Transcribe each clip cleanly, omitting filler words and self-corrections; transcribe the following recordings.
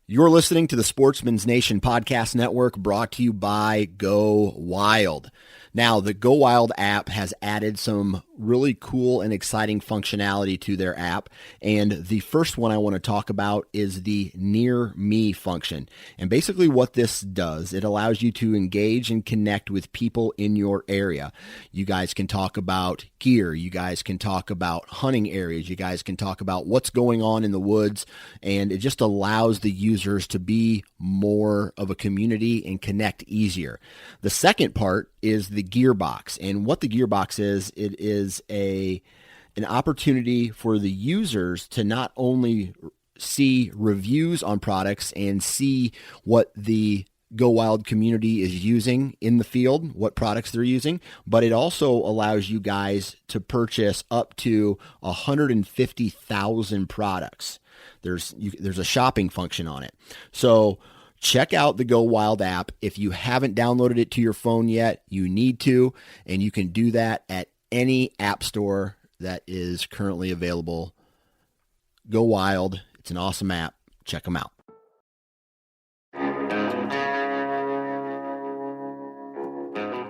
You're listening to the Sportsman's Nation Podcast Network, brought to you by Go Wild. Now, the Go Wild app has added some really cool and exciting functionality to their app, and the first one I want to talk about is the Near Me function. And basically what this does, it allows you to engage and connect with people in your area. You guys can talk about gear, you guys can talk about hunting areas, you guys can talk about what's going on in the woods, and it just allows the users to be more of a community and connect easier. The second part is the Gearbox, and what the Gearbox is, it is an opportunity for the users to not only see reviews on products and see what the Go Wild community is using in the field, what products they're using, but it also allows you guys to purchase up to 150,000 products. There's a shopping function on it. So check out the Go Wild app. If you haven't downloaded it to your phone yet, you need to, and you can do that at any app store that is currently available. Go Wild. It's an awesome app. Check them out.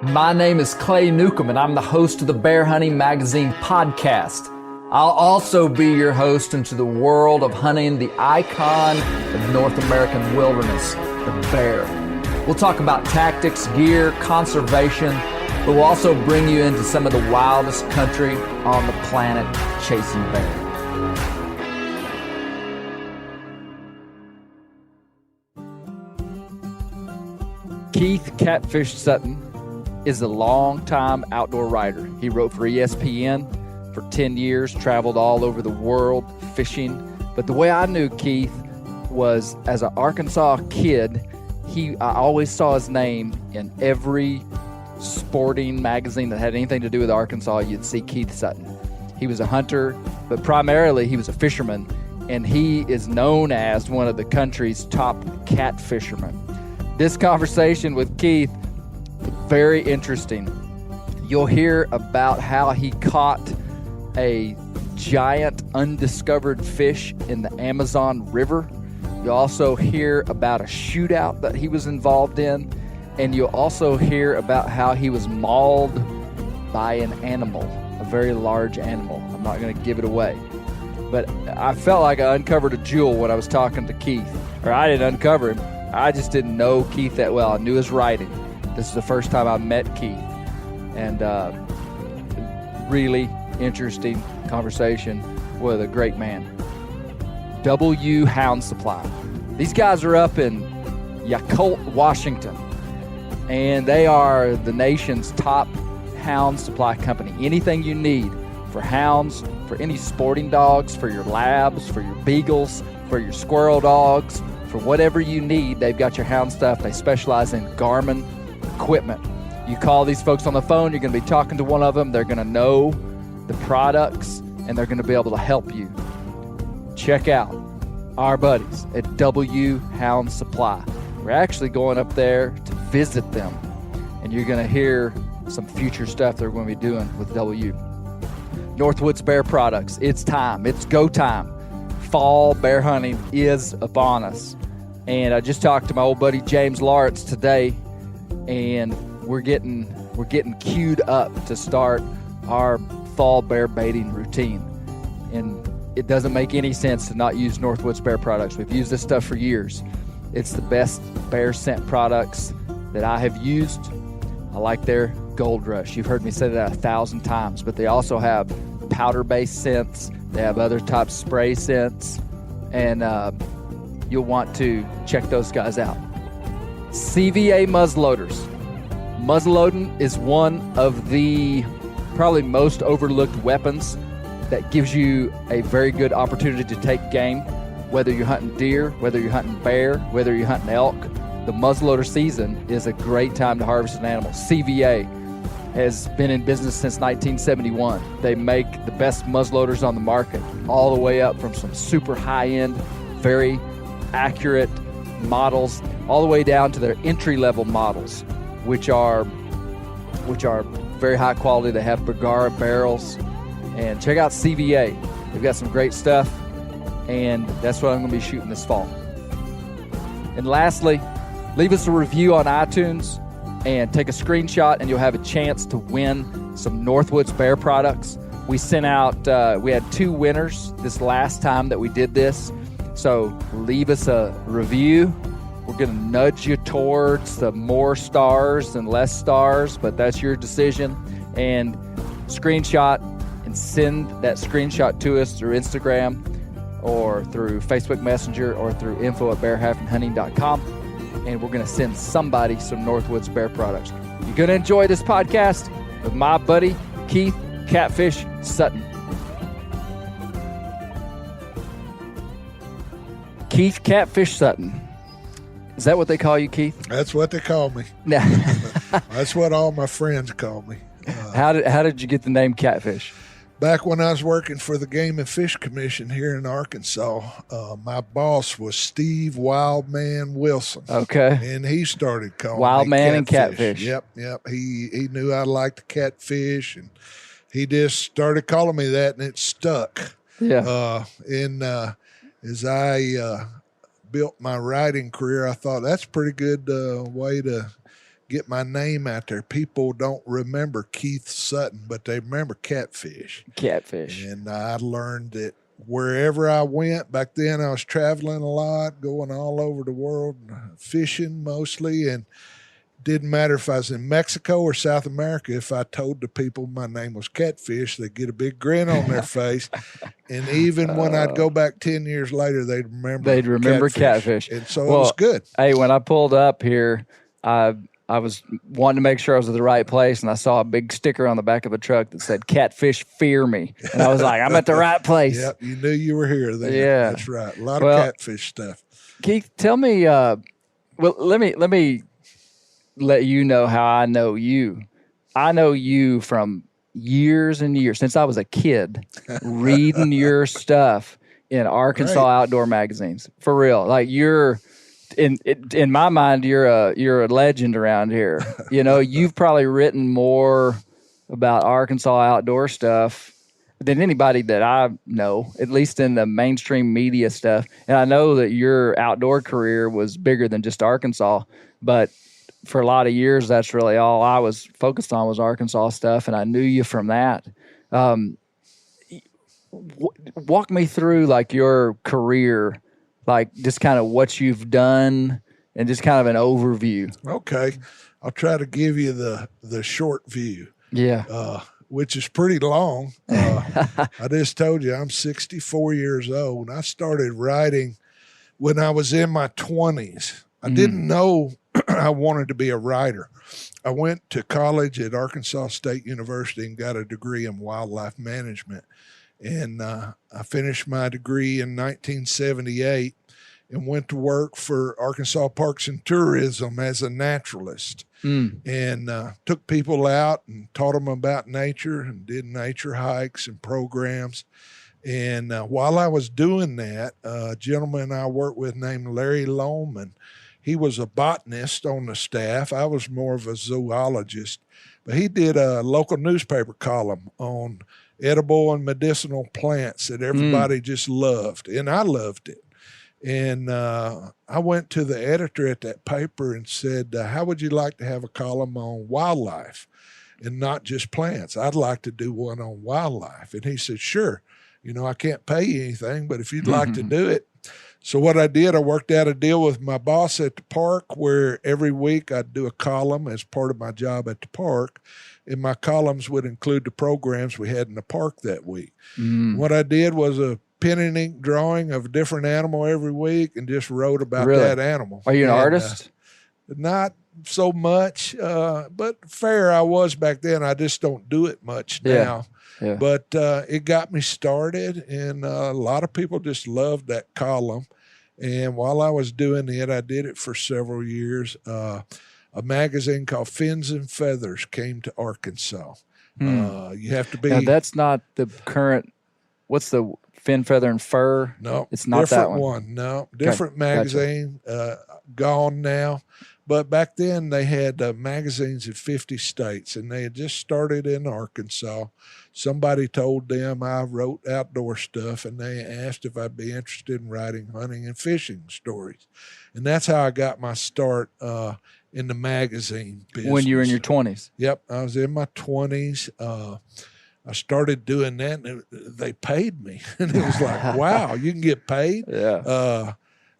My name is Clay Newcomb, and I'm the host of the Bear Hunting Magazine podcast. I'll also be your host into the world of hunting the icon of North American wilderness, the bear. We'll talk about tactics, gear, conservation, but we'll also bring you into some of the wildest country on the planet, chasing bear. Keith Catfish Sutton is a long-time outdoor writer. He wrote for ESPN for 10 years, traveled all over the world fishing. But the way I knew Keith was as an Arkansas kid, I always saw his name in every sporting magazine that had anything to do with Arkansas. You'd see Keith Sutton. He was a hunter, but primarily he was a fisherman, and he is known as one of the country's top cat fishermen. This conversation with Keith, very interesting. You'll hear about how he caught a giant undiscovered fish in the Amazon River. You'll also hear about a shootout that he was involved in, and you'll also hear about how he was mauled by an animal, a very large animal. I'm not going to give it away, but I felt like I uncovered a jewel when I was talking to Keith. Or I didn't uncover him, I just didn't know Keith that well. I knew his writing. This is the first time I met Keith, and really interesting conversation with a great man. W Hound Supply. These guys are up in Yakult, Washington, and they are the nation's top hound supply company. Anything you need for hounds, for any sporting dogs, for your labs, for your beagles, for your squirrel dogs, for whatever you need, they've got your hound stuff. They specialize in Garmin equipment. You call these folks on the phone, you're going to be talking to one of them. They're going to know the products, and they're going to be able to help you. Check out our buddies at W Hound Supply. We're actually going up there to visit them, and you're going to hear some future stuff they're going to be doing with W. Northwoods Bear Products. It's time. It's go time. Fall bear hunting is upon us. And I just talked to my old buddy James Lawrence today, and we're getting queued up to start our fall bear baiting routine. And it doesn't make any sense to not use Northwoods Bear Products. We've used this stuff for years. It's the best bear scent products that I have used. I like their Gold Rush. You've heard me say that 1,000 times, but they also have powder-based scents. They have other type spray scents, and you'll want to check those guys out. CVA muzzleloaders. Muzzleloading is one of the probably most overlooked weapons that gives you a very good opportunity to take game, whether you're hunting deer, whether you're hunting bear, whether you're hunting elk. The muzzleloader season is a great time to harvest an animal. CVA has been in business since 1971. They make the best muzzleloaders on the market, all the way up from some super high-end, very accurate models, all the way down to their entry-level models, which are very high quality. They have Bergara barrels. And check out CVA. They've got some great stuff, and that's what I'm going to be shooting this fall. And lastly, leave us a review on iTunes and take a screenshot, and you'll have a chance to win some Northwoods Bear products. We sent out, we had 2 winners this last time that we did this. So leave us a review. We're going to nudge you towards the more stars than less stars, but that's your decision. And screenshot and send that screenshot to us through Instagram or through Facebook Messenger or through info@bear-hunting.com. And we're going to send somebody some Northwoods Bear products. You're going to enjoy this podcast with my buddy, Keith Catfish Sutton. Keith Catfish Sutton. Is that what they call you, Keith? That's what they call me. That's what all my friends call me. How did you get the name Catfish? Back when I was working for the Game and Fish Commission here in Arkansas, my boss was Steve Wildman Wilson. Okay. And he started calling Wildman me and Catfish. Yep. He knew I liked to catfish, and he just started calling me that, and it stuck. Yeah. As I built my writing career, I thought that's a pretty good way to get my name out there. People don't remember Keith Sutton, but they remember Catfish. Catfish. And I learned that wherever I went, back then I was traveling a lot, going all over the world, fishing mostly, and didn't matter if I was in Mexico or South America. If I told the people my name was Catfish, they'd get a big grin on their face. And even when I'd go back 10 years later, they'd remember Catfish. And so it was good. Hey, when I pulled up here, I was wanting to make sure I was at the right place, and I saw a big sticker on the back of a truck that said "Catfish Fear Me," and I was like, "I'm at the right place." Yep, you knew you were here then. Yeah, that's right. A lot of catfish stuff. Keith, tell me. Let me let you know how I know you. I know you from years and years, since I was a kid, reading your stuff in Arkansas Outdoor magazines. For real, like you're. In my mind, you're a legend around here. You know, you've probably written more about Arkansas outdoor stuff than anybody that I know, at least in the mainstream media stuff. And I know that your outdoor career was bigger than just Arkansas, but for a lot of years, that's really all I was focused on was Arkansas stuff, and I knew you from that. Walk me through like your career. Like just kind of what you've done and just kind of an overview. Okay. I'll try to give you the short view. Yeah. Which is pretty long. I just told you I'm 64 years old. I started writing when I was in my 20s. I didn't know I wanted to be a writer. I went to college at Arkansas State University and got a degree in wildlife management. And I finished my degree in 1978 and went to work for Arkansas Parks and Tourism as a naturalist and took people out and taught them about nature and did nature hikes and programs. And while I was doing that, a gentleman I worked with named Larry Lohman, he was a botanist on the staff. I was more of a zoologist, but he did a local newspaper column on edible and medicinal plants that everybody just loved, and I loved it. And I went to the editor at that paper and said, how would you like to have a column on wildlife and not just plants? I'd like to do one on wildlife. And he said, sure. You know, I can't pay you anything, but if you'd like to do it. So what I did, I worked out a deal with my boss at the park where every week I'd do a column as part of my job at the park. And my columns would include the programs we had in the park that week. What I did was a pen and ink drawing of a different animal every week and just wrote about that animal. Are you an artist? Not so much, but fair I was back then. I just don't do it much now. Yeah. But it got me started, and a lot of people just loved that column. And while I was doing it, I did it for several years. A magazine called Fins and Feathers came to Arkansas. You have to be. Now, that's not the current what's the Fin, Feather, and Fur? No, it's not different that one. No, different magazine. Gone now. But back then they had magazines in 50 states, and they had just started in Arkansas. Somebody told them I wrote outdoor stuff, and they asked if I'd be interested in writing hunting and fishing stories. And that's how I got my start in the magazine business. When you were in your 20s? Yep, I was in my 20s. I started doing that, and they paid me. And it was like, wow, you can get paid? Yeah.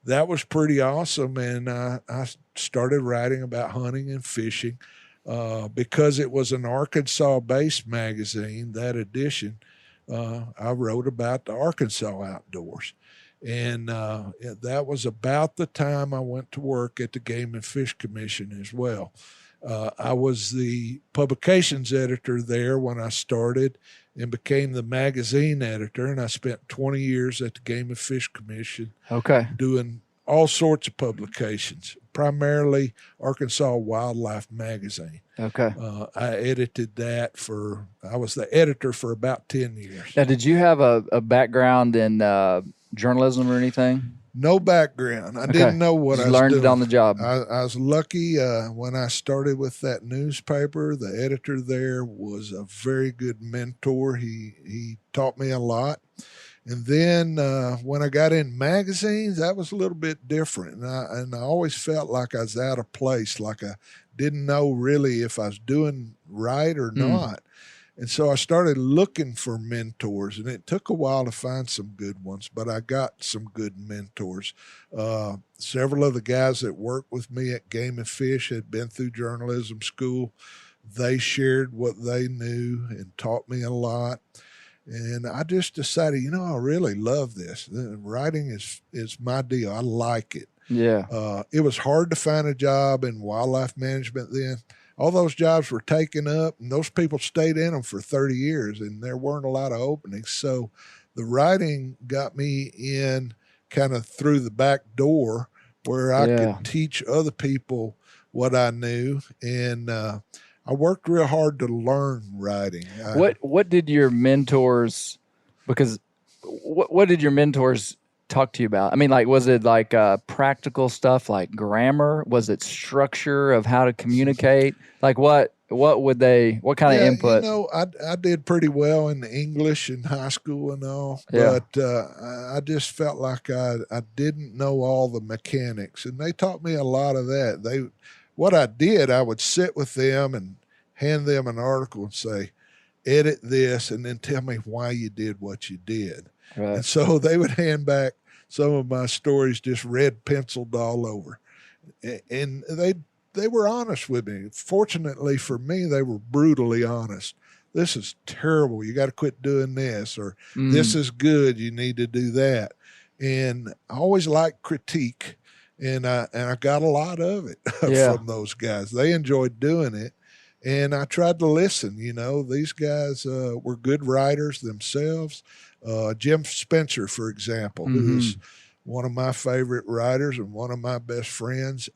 That was pretty awesome. And I started writing about hunting and fishing because it was an Arkansas-based magazine, that edition. I wrote about the Arkansas outdoors. And that was about the time I went to work at the Game and Fish Commission as well. I was the publications editor there when I started and became the magazine editor, and I spent 20 years at the Game and Fish Commission doing all sorts of publications, primarily Arkansas Wildlife Magazine. Okay. I edited that I was the editor for about 10 years. Now, did you have a background in journalism or anything? No background. I didn't know what I was learned doing. it on the job. I was lucky when I started with that newspaper. The editor there was a very good mentor. He taught me a lot. And then when I got in magazines, that was a little bit different. And I always felt like I was out of place, like I didn't know really if I was doing right or not. And so I started looking for mentors, and it took a while to find some good ones, but I got some good mentors. Several of the guys that worked with me at Game and Fish had been through journalism school. They shared what they knew and taught me a lot. And I just decided, I really love this. Writing is my deal. I like it. Yeah. It was hard to find a job in wildlife management then. All those jobs were taken up, and those people stayed in them for 30 years, and there weren't a lot of openings. So the writing got me in kind of through the back door where I could teach other people what I knew. And I worked real hard to learn writing. What did your mentors, because what did your mentors talk to you about? I mean, like, was it like practical stuff like grammar? Was it structure of how to communicate? Like what kind of input? I did pretty well in English in high school and all, but I just felt like I didn't know all the mechanics, and they taught me a lot of that. What I did, I would sit with them and hand them an article and say, edit this, and then tell me why you did what you did. Right. And so they would hand back some of my stories just red penciled all over. And they were honest with me. Fortunately for me, they were brutally honest. This is terrible. You got to quit doing this, or this is good. You need to do that. And I always liked critique, and I got a lot of it from those guys. They enjoyed doing it. And I tried to listen. These guys were good writers themselves. Jim Spencer, for example, who's one of my favorite writers and one of my best friends.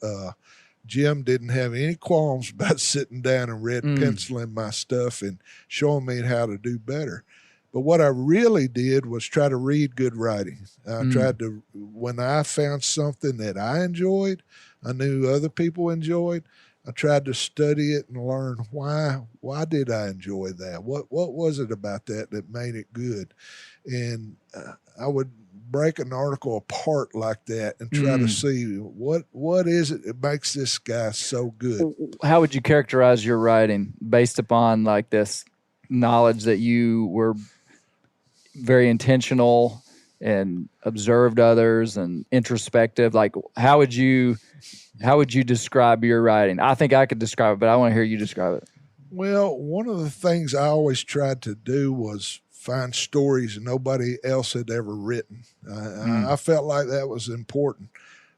Jim didn't have any qualms about sitting down and red penciling my stuff and showing me how to do better. But what I really did was try to read good writing. I tried to, when I found something that I enjoyed, I knew other people enjoyed, I tried to study it and learn why did I enjoy that? What was it about that made it good? And I would break an article apart like that and try to see what is it that makes this guy so good. How would you characterize your writing based upon like this knowledge that you were very intentional and observed others and introspective? Like, how would you describe your writing? I think I could describe it, but I want to hear you describe it. Well, one of the things I always tried to do was find stories nobody else had ever written. I felt like that was important.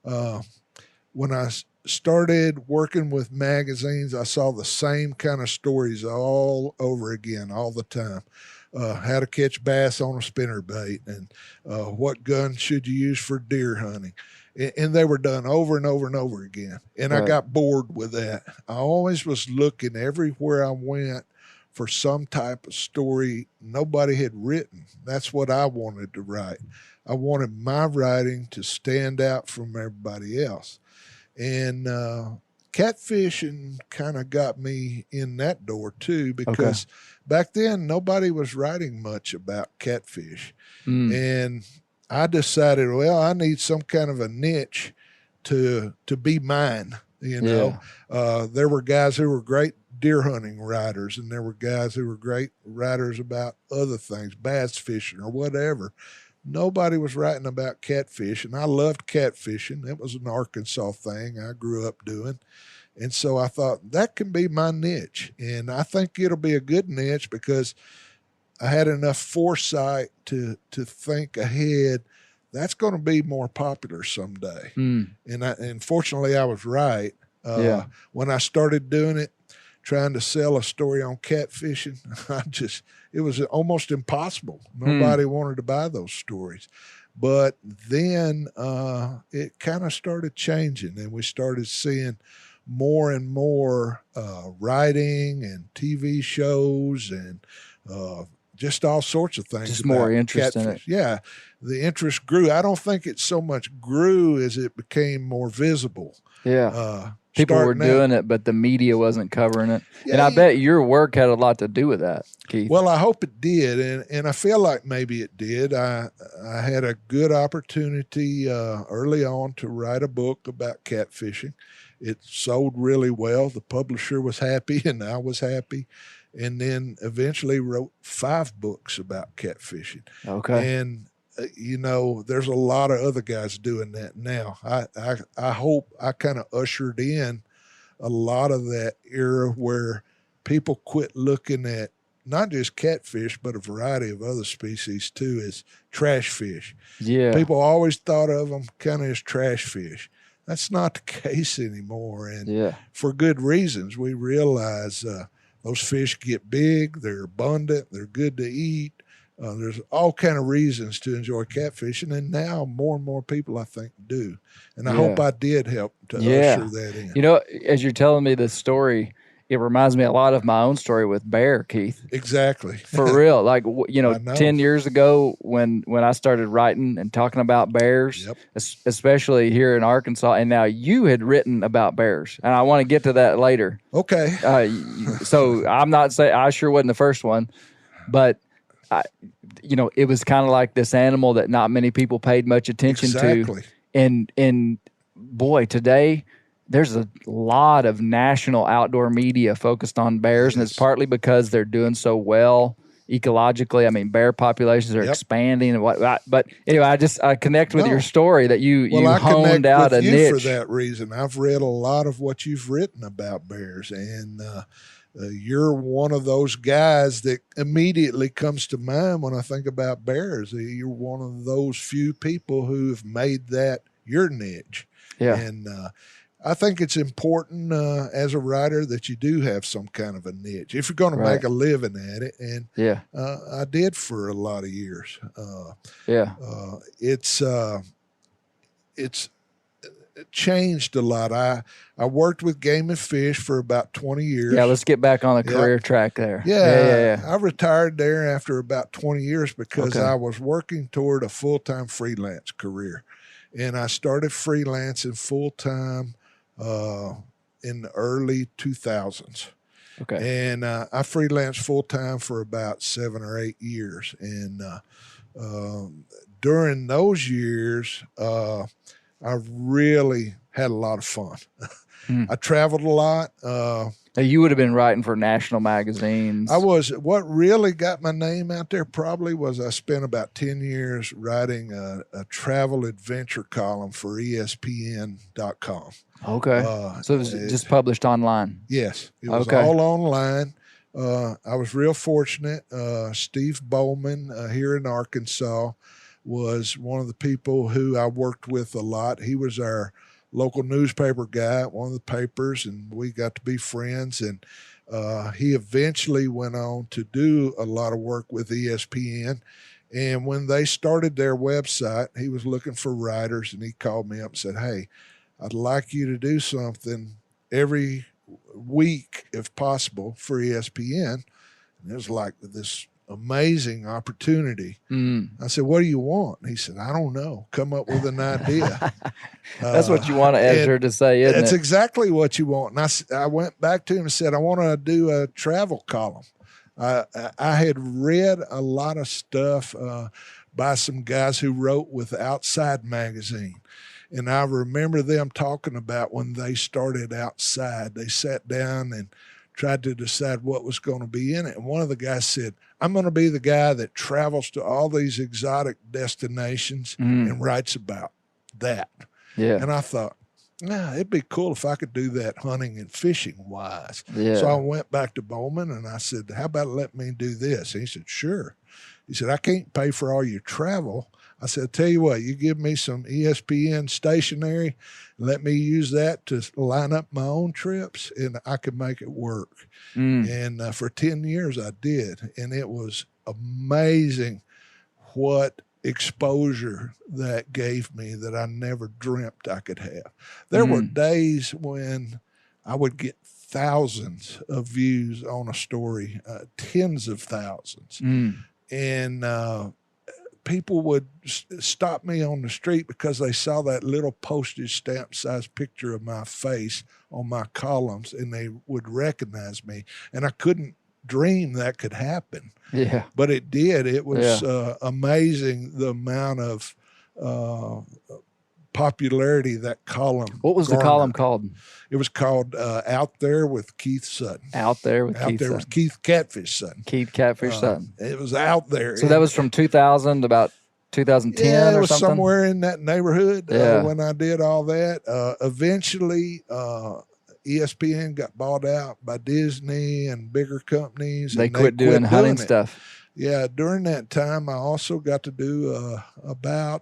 When I started working with magazines, I saw the same kind of stories all over again, all the time. How to catch bass on a spinnerbait, and what gun should you use for deer hunting. And they were done over and over and over again. And I got bored with that. I always was looking everywhere I went for some type of story nobody had written. That's what I wanted to write. I wanted my writing to stand out from everybody else. And catfishing kind of got me in that door too, because back then nobody was writing much about catfish. And I decided, well, I need some kind of a niche to be mine. There were guys who were great deer hunting writers, and there were guys who were great writers about other things, bass fishing or whatever. Nobody was writing about catfish, and I loved catfishing. It was an Arkansas thing I grew up doing. And so I thought that can be my niche. And I think it'll be a good niche because I had enough foresight to think ahead. That's going to be more popular someday. And fortunately I was right. When I started doing it, trying to sell a story on catfishing, it was almost impossible. Nobody wanted to buy those stories. But then it kind of started changing, and we started seeing more and more writing and TV shows and just all sorts of things. Just more interest in it. Yeah, the interest grew. I don't think it so much grew as it became more visible. Yeah. People were doing it, but the media wasn't covering it. Yeah, and I bet your work had a lot to do with that, Keith. Well, I hope it did, and I feel like maybe it did. I had a good opportunity early on to write a book about catfishing. It sold really well. The publisher was happy, and I was happy. And then eventually wrote 5 books about catfishing. Okay. And there's a lot of other guys doing that now. I hope I kind of ushered in a lot of that era where people quit looking at not just catfish, but a variety of other species too, as trash fish. Yeah. People always thought of them kind of as trash fish. That's not the case anymore. And for good reasons. We realize those fish get big, they're abundant, they're good to eat. There's all kind of reasons to enjoy catfishing, and now more and more people, I think, do. And I hope I did help to usher that in. As you're telling me this story, it reminds me a lot of my own story with bear, Keith. Exactly. For real. Like, 10 years ago when I started writing and talking about bears, especially here in Arkansas, and now you had written about bears, and I want to get to that later. Okay. So I'm not saying I sure wasn't the first one, but it was kind of like this animal that not many people paid much attention to. And boy, today there's a lot of national outdoor media focused on bears, and it's partly because they're doing so well ecologically. I mean, bear populations are expanding and whatnot. But anyway, I connect with your story that you honed out a niche. For that reason. I've read a lot of what you've written about bears, and you're one of those guys that immediately comes to mind when I think about bears. You're one of those few people who have made that your niche. Yeah. And I think it's important as a writer that you do have some kind of a niche if you're going to make a living at it. And I did for a lot of years. It's changed a lot. I worked with Game and Fish for about 20 years. Yeah, let's get back on the career track there. Yeah. I retired there after about 20 years because I was working toward a full-time freelance career. And I started freelancing full-time in the early 2000s. Okay. And I freelanced full-time for about 7 or 8 years. And during those years, I really had a lot of fun. I traveled a lot. Now you would have been writing for national magazines. I was. What really got my name out there probably was I spent about 10 years writing a travel adventure column for ESPN.com. Okay. So it was just published online? Yes. It was all online. I was real fortunate. Steve Bowman here in Arkansas was one of the people who I worked with a lot. He was our local newspaper guy at one of the papers, and we got to be friends. And he eventually went on to do a lot of work with ESPN. And when they started their website, he was looking for writers, and he called me up and said, "Hey, I'd like you to do something every week, if possible, for ESPN." And it was like this amazing opportunity. Mm. I said, what do you want? And he said, I don't know. Come up with an idea. That's what you want an editor to say, isn't That's it? exactly what you want. And I went back to him and said, I want to do a travel column. I had read a lot of stuff by some guys who wrote with Outside Magazine. And I remember them talking about when they started Outside, they sat down and tried to decide what was going to be in it. And one of the guys said, I'm going to be the guy that travels to all these exotic destinations and writes about that. Yeah. And I thought, it'd be cool if I could do that hunting and fishing wise. Yeah. So I went back to Bowman and I said, how about let me do this? And he said, sure. He said, I can't pay for all your travel. I said, I'll tell you what, you give me some ESPN stationery, let me use that to line up my own trips, and I could make it work. And for 10 years I did, and it was amazing what exposure that gave me that I never dreamt I could have. There were days when I would get thousands of views on a story, tens of thousands. And people would stop me on the street because they saw that little postage stamp size picture of my face on my columns, and they would recognize me. And I couldn't dream that could happen. Yeah. But it did. It was amazing the amount of popularity that column. What was garnered. the column called? It was called Out There with Keith Sutton. Out There with Out Keith There Sutton. with Keith Catfish Sutton. Keith Catfish Sutton. It was out there. So that was from 2000 to about 2010 yeah, it or was something? somewhere in that neighborhood Yeah. when I did all that. Eventually, ESPN got bought out by Disney and bigger companies. They and quit doing hunting it. stuff. Yeah, during that time, I also got to do I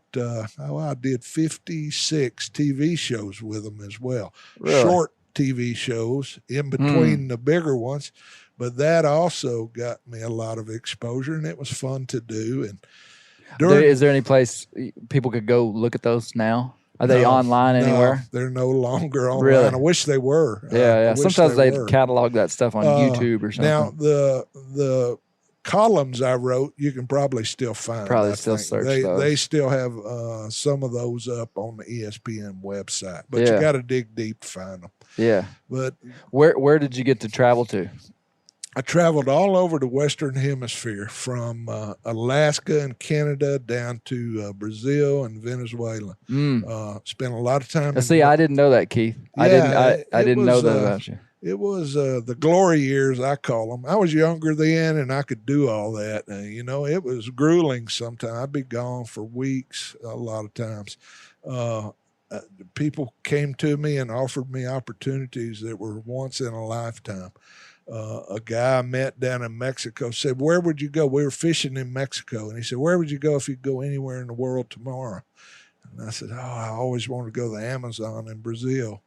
did 56 TV shows with them as well. Really? Short TV shows in between the bigger ones. But that also got me a lot of exposure, and it was fun to do. And Is there any place people could go look at those now? Are they online anywhere? No, they're no longer online. Really? I wish they were. Yeah. Sometimes they were. catalog that stuff on YouTube or something. Now, the columns I wrote, you can probably still find. Probably I still think. search they, those. They still have some of those up on the ESPN website, but Yeah. you got to dig deep to find them. Yeah. But Where did you get to travel to? I traveled all over the Western Hemisphere, from Alaska and Canada down to Brazil and Venezuela. Spent a lot of time. See, I didn't know that, Keith. I didn't know that about you. It was the glory years, I call them. I was younger then, and I could do all that. It was grueling sometimes. I'd be gone for weeks a lot of times. People came to me and offered me opportunities that were once in a lifetime. A guy I met down in Mexico said, where would you go? We were fishing in Mexico. And he said, where would you go if you could go anywhere in the world tomorrow? And I said, I always wanted to go to the Amazon in Brazil.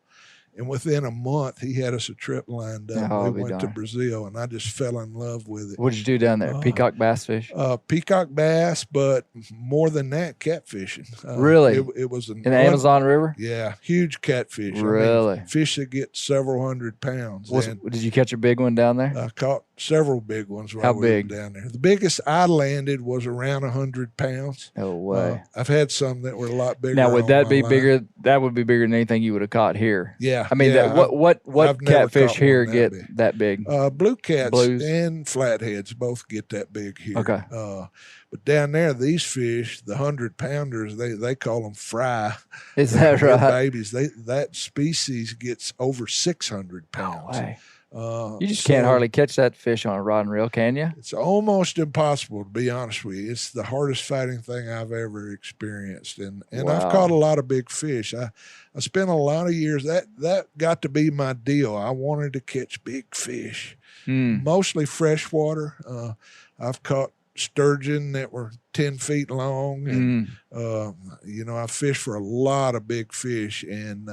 And within a month, he had us a trip lined up. Oh, we went to Brazil, and I just fell in love with it. What did you do down there? Peacock bass fish? Peacock bass, but more than that, catfishing. Really? It was in the Amazon River? Yeah, huge catfish. Really? Fish that get several hundred pounds. Did you catch a big one down there? I caught several big ones while How we big? were down there. The biggest I landed was around 100 pounds. No way. I've had some that were a lot bigger. Now, would that be line. bigger? That would be bigger than anything you would have caught here. Yeah. I mean, what I've never catfish caught here one get that big? Blue cats Blues? and flatheads both get that big here. Okay. But down there, these fish, the 100-pounders, they call them fry. Is that They're right? babies. That species gets over 600 pounds. No way. You just can't hardly catch that fish on a rod and reel, can you? It's almost impossible, to be honest with you. It's the hardest fighting thing I've ever experienced, and Wow. I've caught a lot of big fish. I spent a lot of years that got to be my deal. I wanted to catch big fish, mostly freshwater. I've caught sturgeon that were 10 feet long, and I fished for a lot of big fish, and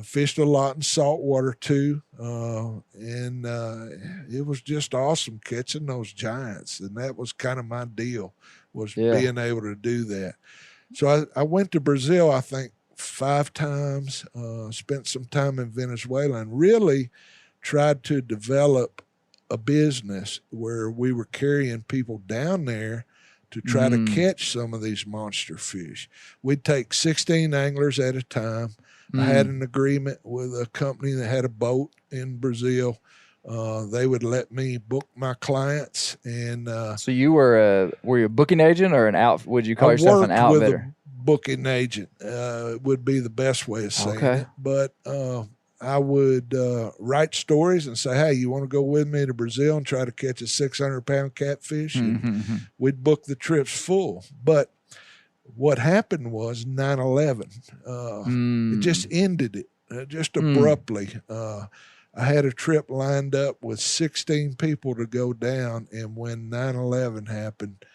fished a lot in saltwater too, and it was just awesome catching those giants, and that was kind of my deal, was being able to do that. So I went to Brazil, I think 5 times, spent some time in Venezuela, and really tried to develop a business where we were carrying people down there to try to catch some of these monster fish. We'd take 16 anglers at a time. I had an agreement with a company that had a boat in Brazil. They would let me book my clients, and so you were you a booking agent or would you call yourself an outfitter? With a booking agent would be the best way of saying it. But I would write stories and say, hey, you want to go with me to Brazil and try to catch a 600-pound catfish? And we'd book the trips full. But what happened was 9/11. It just ended it, just abruptly. I had a trip lined up with 16 people to go down, and when 9/11 happened,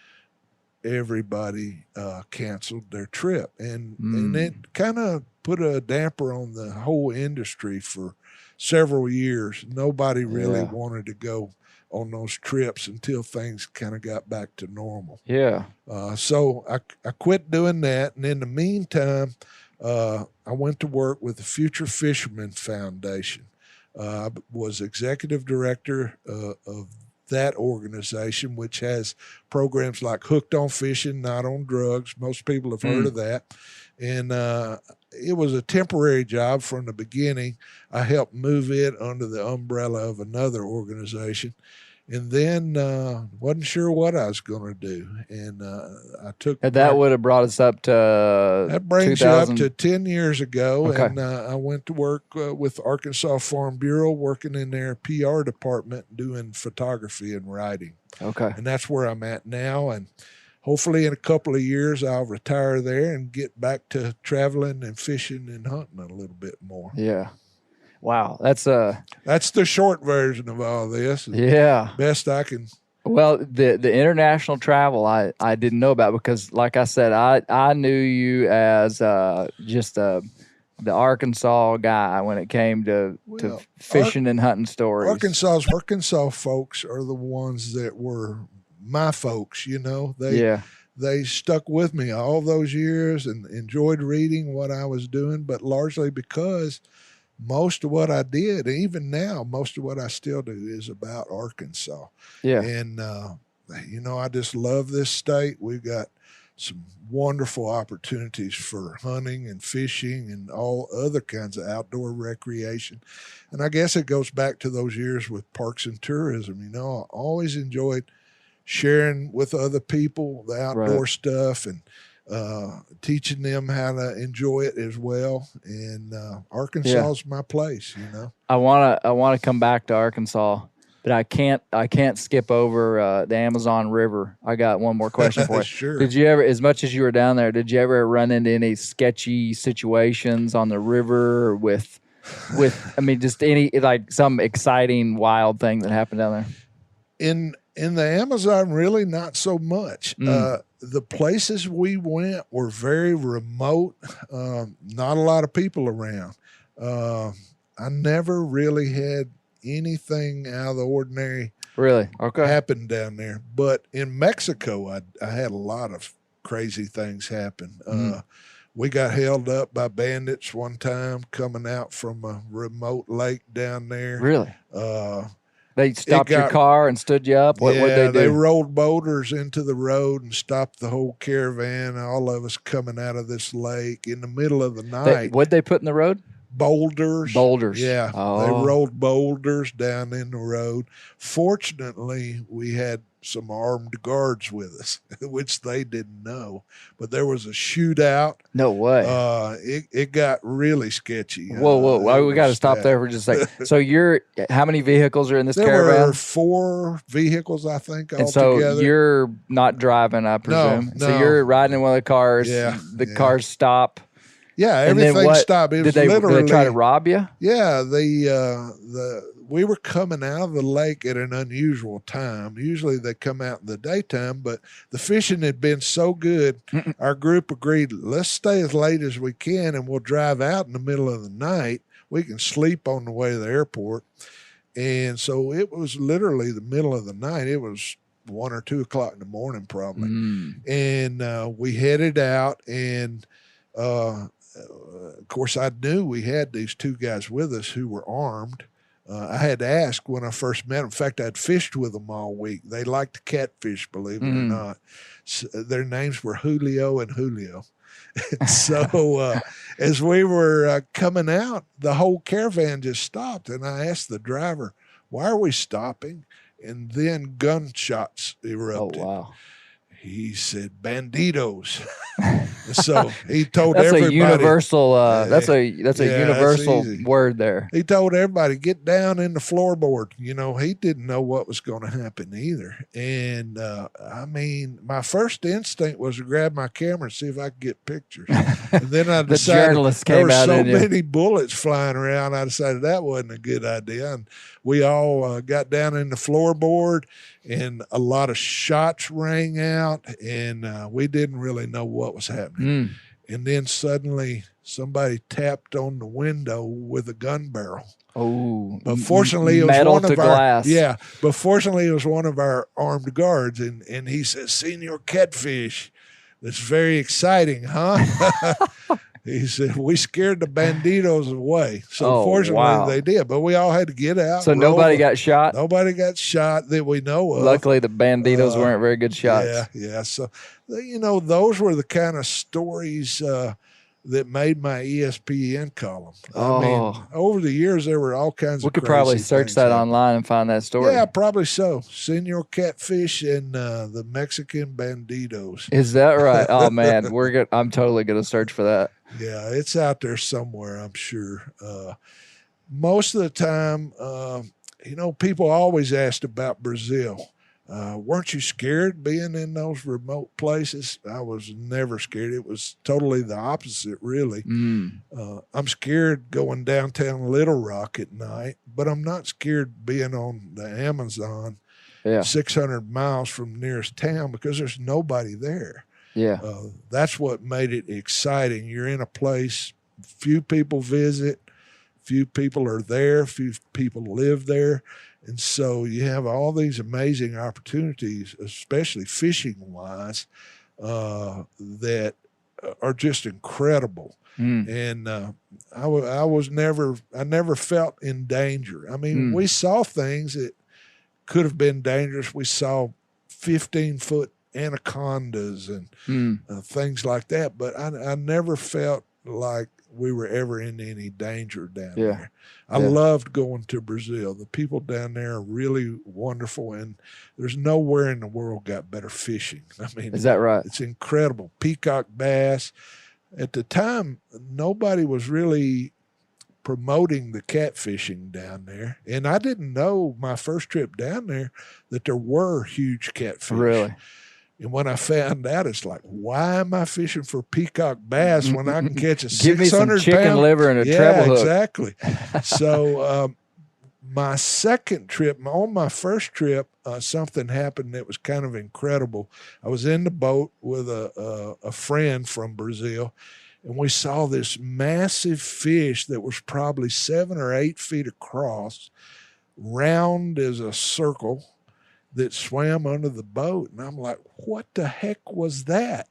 everybody canceled their trip. And it kind of put a damper on the whole industry for several years. Nobody really wanted to go on those trips until things kind of got back to normal. Yeah. So I quit doing that. And in the meantime, I went to work with the Future Fishermen Foundation. I was executive director of that organization, which has programs like Hooked on Fishing, Not on Drugs. Most people have heard of that. And it was a temporary job from the beginning. I helped move it under the umbrella of another organization. And then wasn't sure what I was going to do. And I took... And that would have brought us up to... That brings you up to 10 years ago. Okay. And I went to work with Arkansas Farm Bureau, working in their PR department, doing photography and writing. Okay. And that's where I'm at now. And hopefully in a couple of years, I'll retire there and get back to traveling and fishing and hunting a little bit more. Yeah. Wow, that's the short version of all this. Yeah, best I can. Well, the international travel I didn't know about, because, like I said, I knew you as just the Arkansas guy when it came to fishing and hunting stories. Arkansas folks are the ones that were my folks. You know, they stuck with me all those years and enjoyed reading what I was doing, but largely because most of what I did, even now, most of what I still do is about Arkansas. Yeah. And, I just love this state. We've got some wonderful opportunities for hunting and fishing and all other kinds of outdoor recreation. And I guess it goes back to those years with parks and tourism. I always enjoyed sharing with other people the outdoor stuff and teaching them how to enjoy it as well. And Arkansas is my place. I wanna come back to Arkansas, but I can't skip over the Amazon River. I got one more question for you. Sure. Did you ever, as much as you were down there, did you ever run into any sketchy situations on the river with just any, like, some exciting wild thing that happened down there? In the Amazon, really not so much. The places we went were very remote, not a lot of people around. I never really had anything out of the ordinary happen down there. But in Mexico, I had a lot of crazy things happen. We got held up by bandits one time coming out from a remote lake down there. Really? They stopped your car and stood you up? What they do? They rolled boulders into the road and stopped the whole caravan, all of us coming out of this lake in the middle of the night. What'd they put in the road? Boulders. Yeah. They rolled boulders down in the road. Fortunately, we had some armed guards with us, which they didn't know. But there was a shootout. No way. It got really sketchy. Whoa. We got to stop there for just a second. So how many vehicles are in this caravan? There were 4 vehicles, I think, and altogether. So you're not driving, I presume. No. So you're riding in one of the cars. Yeah. The cars stop. Yeah, everything stopped. It was did literally, they try to rob you? Yeah, we were coming out of the lake at an unusual time. Usually they come out in the daytime, but the fishing had been so good, our group agreed, let's stay as late as we can and we'll drive out in the middle of the night. We can sleep on the way to the airport. And so it was literally the middle of the night. It was 1 or 2 o'clock in the morning probably. And we headed out, and of course, I knew we had these 2 guys with us who were armed. I had to ask when I first met them. In fact, I'd fished with them all week. They liked to catfish, believe it or not. So their names were Julio and Julio. So as we were coming out, the whole caravan just stopped. And I asked the driver, why are we stopping? And then gunshots erupted. Oh, wow. He said, banditos. So he told that's everybody. A universal, that's a universal word there. He told everybody, get down in the floorboard. You know, he didn't know what was going to happen either. And I mean, my first instinct was to grab my camera and see if I could get pictures. And then I decided journalist there came were out so in you. many bullets flying around. I decided that wasn't a good idea. And we all got down in the floorboard, and a lot of shots rang out, and we didn't really know what was happening. And then suddenly somebody tapped on the window with a gun barrel. Oh, but fortunately, it was metal one to of our glass. Yeah, but fortunately, it was one of our armed guards, and he said, "Senior catfish, that's very exciting, huh?" He said, we scared the banditos away. So fortunately they did, but we all had to get out. So nobody got shot? Nobody got shot that we know of. Luckily, the banditos weren't very good shots. Yeah. So, you know, those were the kind of stories that made my ESPN column. I mean, over the years, there were all kinds of We could probably search that online and find that story. Yeah, probably so. Senor Catfish and the Mexican Banditos. Is that right? Oh, man, I'm totally going to search for that. Yeah, it's out there somewhere, I'm sure. Most of the time, you know, people always asked about Brazil. Weren't you scared being in those remote places? I was never scared. It was totally the opposite, really. I'm scared going downtown Little Rock at night, but I'm not scared being on the Amazon 600 miles from nearest town because there's nobody there. Yeah. That's what made it exciting. You're in a place, few people visit, few people are there, few people live there. And so you have all these amazing opportunities, especially fishing-wise, that are just incredible. And I never felt in danger. I mean, we saw things that could have been dangerous. We saw 15-foot anacondas and things like that, but I never felt like we were ever in any danger down there. I loved going to Brazil. The people down there are really wonderful, and there's nowhere in the world got better fishing. I mean, is that right? It's incredible. Peacock bass. At the time, nobody was really promoting the catfishing down there, and I didn't know my first trip down there that there were huge catfish. Really? And when I found out, it's like, why am I fishing for peacock bass when I can catch a 600-pound? Give me some chicken liver and a treble hook. Exactly. So my second trip, on my first trip, something happened that was kind of incredible. I was in the boat with a friend from Brazil, and we saw this massive fish that was probably 7 or 8 feet across, round as a circle, that swam under the boat. And I'm like, what the heck was that?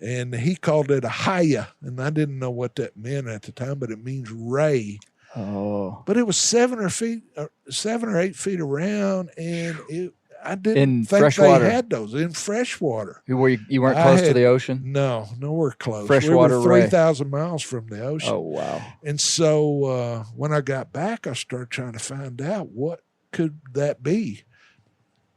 And he called it a haya. And I didn't know what that meant at the time, but it means ray. Oh. But it was 7 or 8 feet around, and I didn't think freshwater. They had those in freshwater. You weren't close to the ocean? No, nowhere close. Freshwater we were 3,000 miles from the ocean. Oh, wow. And so when I got back, I started trying to find out what could that be.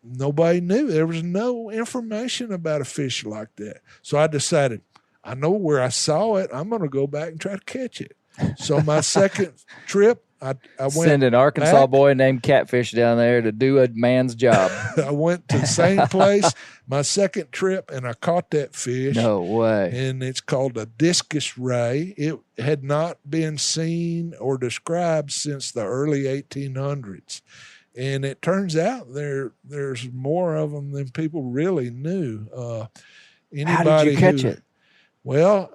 Nobody knew. There was no information about a fish like that. So I decided, I know where I saw it. I'm going to go back and try to catch it. So my second trip, I went. Send an Arkansas boy named Catfish down there to do a man's job. I went to the same place my second trip, and I caught that fish. No way. And it's called a discus ray. It had not been seen or described since the early 1800s. And it turns out there's more of them than people really knew. How did you catch it? Well,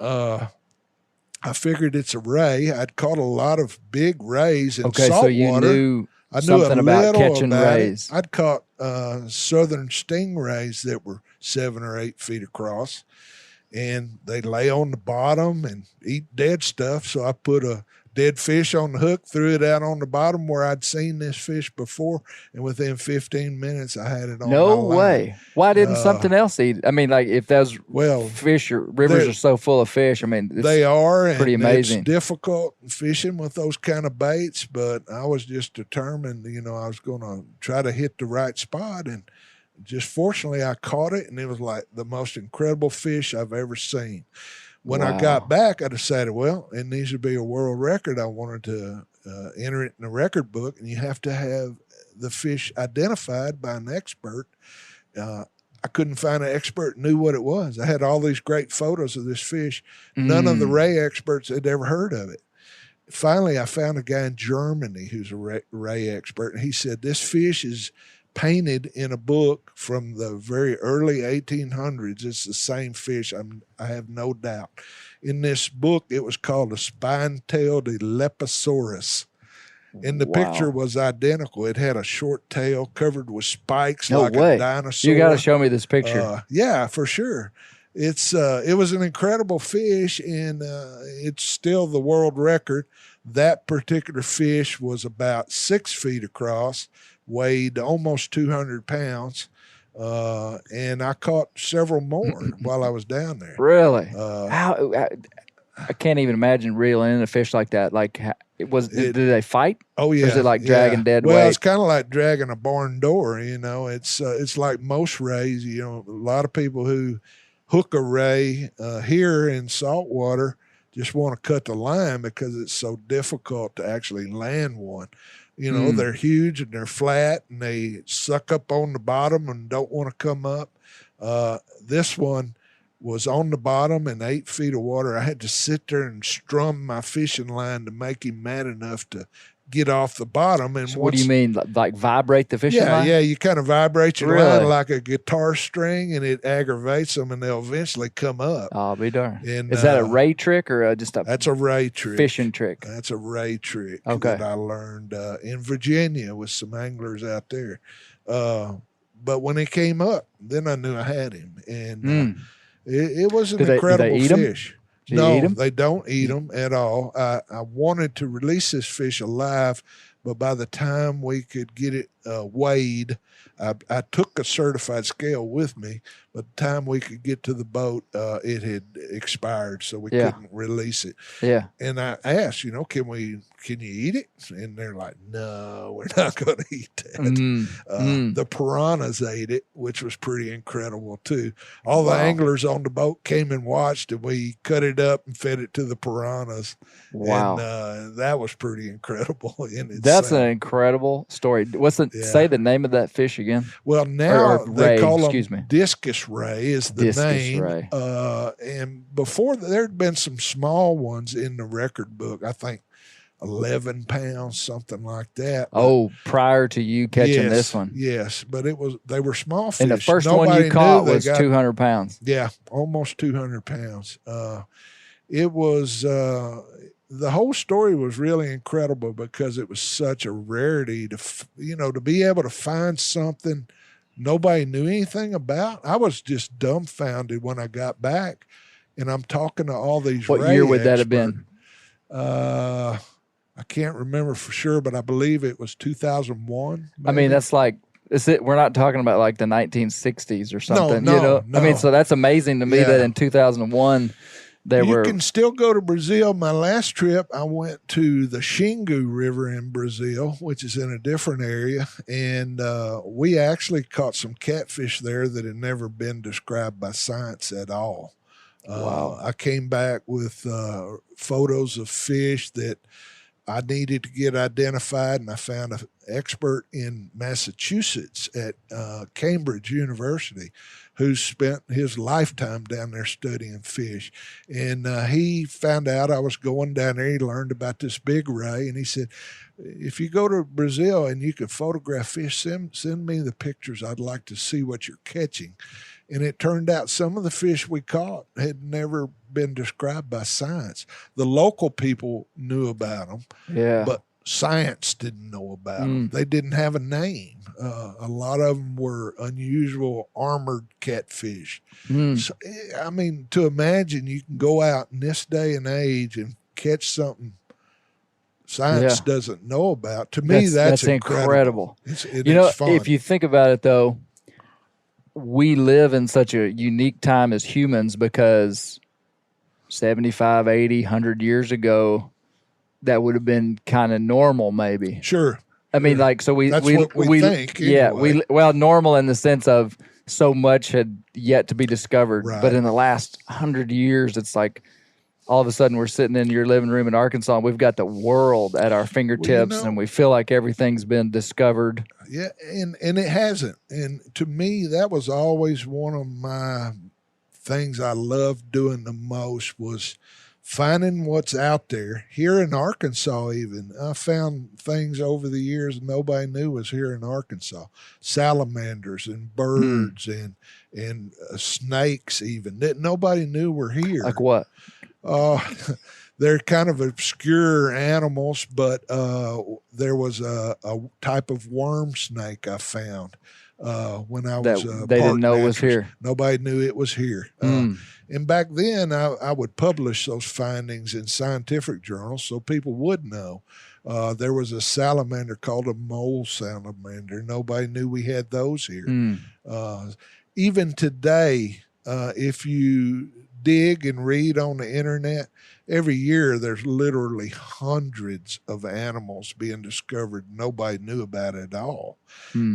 I figured it's a ray. I'd caught a lot of big rays in saltwater. So you knew something about catching rays. I'd caught southern stingrays that were 7 or 8 feet across, and they lay on the bottom and eat dead stuff. So I put a dead fish on the hook, threw it out on the bottom where I'd seen this fish before, and within 15 minutes I had it on No my line. way. Why didn't something else eat? I mean, like if those fish or rivers are so full of fish, I mean, they are pretty amazing. It's difficult fishing with those kind of baits, but I was just determined, I was going to try to hit the right spot, and just fortunately I caught it, and it was like the most incredible fish I've ever seen. When I got back, I decided, well, it needs to be a world record. I wanted to enter it in the record book, and you have to have the fish identified by an expert. I couldn't find an expert who knew what it was. I had all these great photos of this fish. None of the ray experts had ever heard of it. Finally, I found a guy in Germany who's a ray expert, and he said, this fish is painted in a book from the very early 1800s. It's the same fish, I have no doubt. In this book, it was called a spine-tailed Leposaurus. And the picture was identical. It had a short tail covered with spikes a dinosaur. You got to show me this picture. Yeah, for sure. It was an incredible fish, and it's still the world record. That particular fish was about 6 feet across, weighed almost 200 pounds, and I caught several more while I was down there. Really? I can't even imagine reeling in a fish like that. Like, did they fight? Oh yeah. Or is it like dragging dead weight? Well, it's kind of like dragging a barn door. It's like most rays. A lot of people who hook a ray here in saltwater just want to cut the line because it's so difficult to actually land one. They're huge and they're flat and they suck up on the bottom and don't want to come up. This one was on the bottom in 8 feet of water. I had to sit there and strum my fishing line to make him mad enough to get off the bottom. And so what do you mean, like vibrate the fishing line? Yeah, you kind of vibrate your line like a guitar string, and it aggravates them, and they'll eventually come up. I'll be darned. Is that a ray trick or just a that's a ray trick. Fishing trick? That's a ray trick that I learned in Virginia with some anglers out there. But when he came up, then I knew I had him, and it was an incredible fish. No, they don't eat them at all. I wanted to release this fish alive, but by the time we could get it weighed, I took a certified scale with me. By the time we could get to the boat, it had expired, so we couldn't release it. Yeah. And I asked, can you eat it? And they're like, no, we're not going to eat that. The piranhas ate it, which was pretty incredible too. All the anglers on the boat came and watched, and we cut it up and fed it to the piranhas. Wow. And that was pretty incredible. That's an incredible story. Say the name of that fish again? Well, now they call them me. discus ray is the name. Ray. And before there had been some small ones in the record book, I think 11 pounds, something like that. Oh, prior to you catching this one. Yes, but they were small fish. And the first one you caught was 200 pounds. Yeah, almost 200 pounds. It was the whole story was really incredible because it was such a rarity to be able to find something nobody knew anything about. I was just dumbfounded when I got back, and I'm talking to all these What year would that have been? I can't remember for sure, but I believe it was 2001. Maybe. I mean, that's like, we're not talking about like the 1960s or something. No. I mean, so that's amazing to me that in 2001 you can still go to Brazil. My last trip, I went to the Xingu River in Brazil, which is in a different area, and we actually caught some catfish there that had never been described by science at all. Wow. I came back with photos of fish that I needed to get identified, and I found an expert in Massachusetts at Cambridge University who spent his lifetime down there studying fish. And he found out I was going down there. He learned about this big ray, and he said, if you go to Brazil and you can photograph fish, send me the pictures. I'd like to see what you're catching. And it turned out some of the fish we caught had never been described by science. The local people knew about them, but science didn't know about them. They didn't have a name. A lot of them were unusual armored catfish. So, I mean, to imagine you can go out in this day and age and catch something science doesn't know about. To me, that's incredible. It's fun. If you think about it, though, we live in such a unique time as humans because 75, 80, 100 years ago, that would have been kind of normal, maybe. Sure. I mean, like, so that's what we think. Yeah, anyway. Normal in the sense of so much had yet to be discovered. Right. But in the last 100 years, it's like all of a sudden we're sitting in your living room in Arkansas and we've got the world at our fingertips and we feel like everything's been discovered. Yeah, and it hasn't. And to me, that was always one of my things I loved doing the most was finding what's out there. Here in Arkansas even, I found things over the years nobody knew was here in Arkansas. Salamanders and birds and snakes even that nobody knew were here. Like what? They're kind of obscure animals, but there was a type of worm snake I found when I was they didn't know it was here. Nobody knew it was here. And back then, I would publish those findings in scientific journals so people would know. There was a salamander called a Mauled salamander. Nobody knew we had those here. Even today, if you dig and read on the internet, every year there's literally hundreds of animals being discovered nobody knew about at all.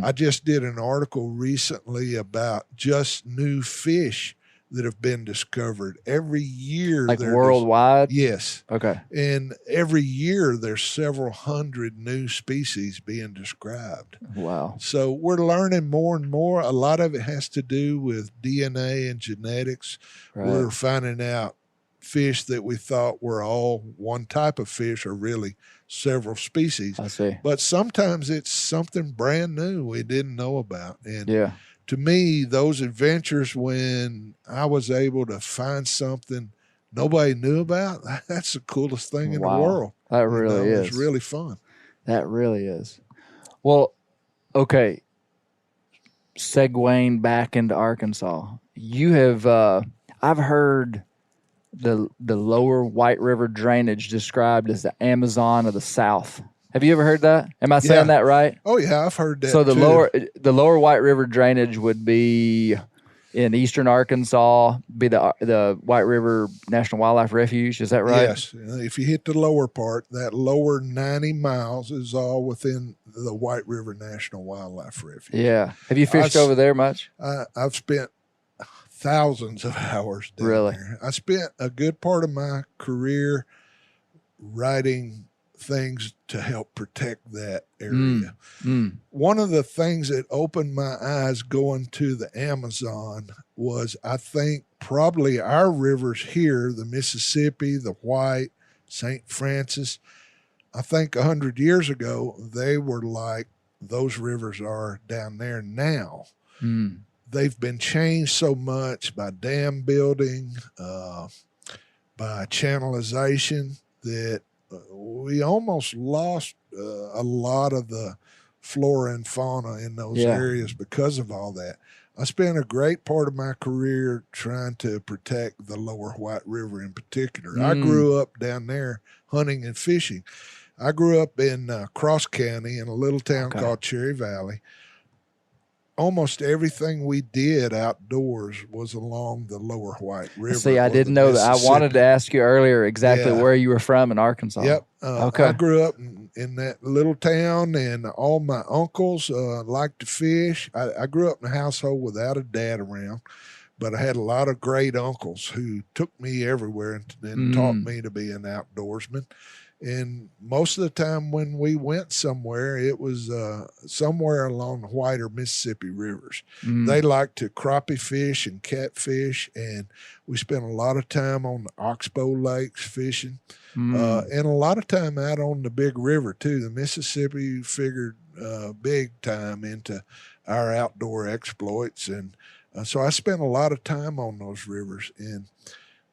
I just did an article recently about just new fish that have been discovered. Every year. Like worldwide? Yes. Okay. And every year there's several hundred new species being described. Wow. So we're learning more and more. A lot of it has to do with DNA and genetics. Right. We're finding out fish that we thought were all one type of fish are really several species. I see. But sometimes it's something brand new we didn't know about. And yeah. To me, those adventures when I was able to find something nobody knew about, that's the coolest thing in the world. That really is. It's really fun. That really is. Well, okay, segueing back into Arkansas, you have I've heard the lower White River drainage described as the Amazon of the South. Have you ever heard that? Am I saying that right? Oh yeah, I've heard that. So the lower White River drainage would be in eastern Arkansas, be the White River National Wildlife Refuge. Is that right? Yes. If you hit the lower part, that lower 90 miles is all within the White River National Wildlife Refuge. Yeah. Have you fished over there much? I've spent thousands of hours down there. I spent a good part of my career writing things to help protect that area. One of the things that opened my eyes going to the Amazon was, I think, probably our rivers here, the Mississippi, the White, St. Francis. I think 100 years ago, they were like those rivers are down there now. They've been changed so much by dam building, by channelization, that we almost lost a lot of the flora and fauna in those areas because of all that. I spent a great part of my career trying to protect the lower White River in particular. I grew up down there hunting and fishing. I grew up in Cross County in a little town called Cherry Valley. Almost everything we did outdoors was along the lower White River. See, I didn't know that. I wanted to ask you earlier exactly where you were from in Arkansas. Yep. I grew up in that little town, and all my uncles liked to fish. I grew up in a household without a dad around, but I had a lot of great uncles who took me everywhere and taught me to be an outdoorsman. And most of the time when we went somewhere, it was somewhere along the White or Mississippi rivers. They like to crappie fish and catfish, and we spent a lot of time on the Oxbow Lakes fishing, and a lot of time out on the big river too. The Mississippi figured big time into our outdoor exploits, and so I spent a lot of time on those rivers. And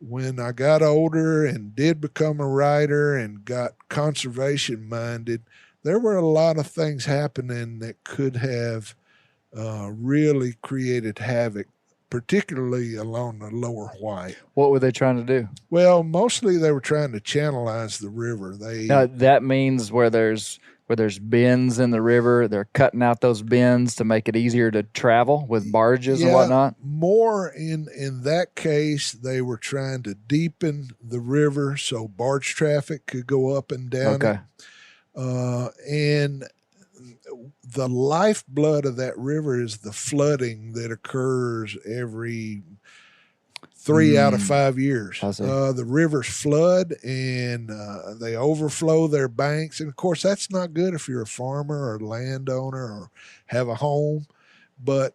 when I got older and did become a writer and got conservation minded, there were a lot of things happening that could have really created havoc particularly along the lower White. What were they trying to do? Well, mostly they were trying to channelize the river. Now, that means where there's bends in the river, they're cutting out those bends to make it easier to travel with barges and whatnot? More in that case, they were trying to deepen the river so barge traffic could go up and down. Okay. And the lifeblood of that river is the flooding that occurs every 3 out of 5 years. The rivers flood and they overflow their banks. And, of course, that's not good if you're a farmer or a landowner or have a home. But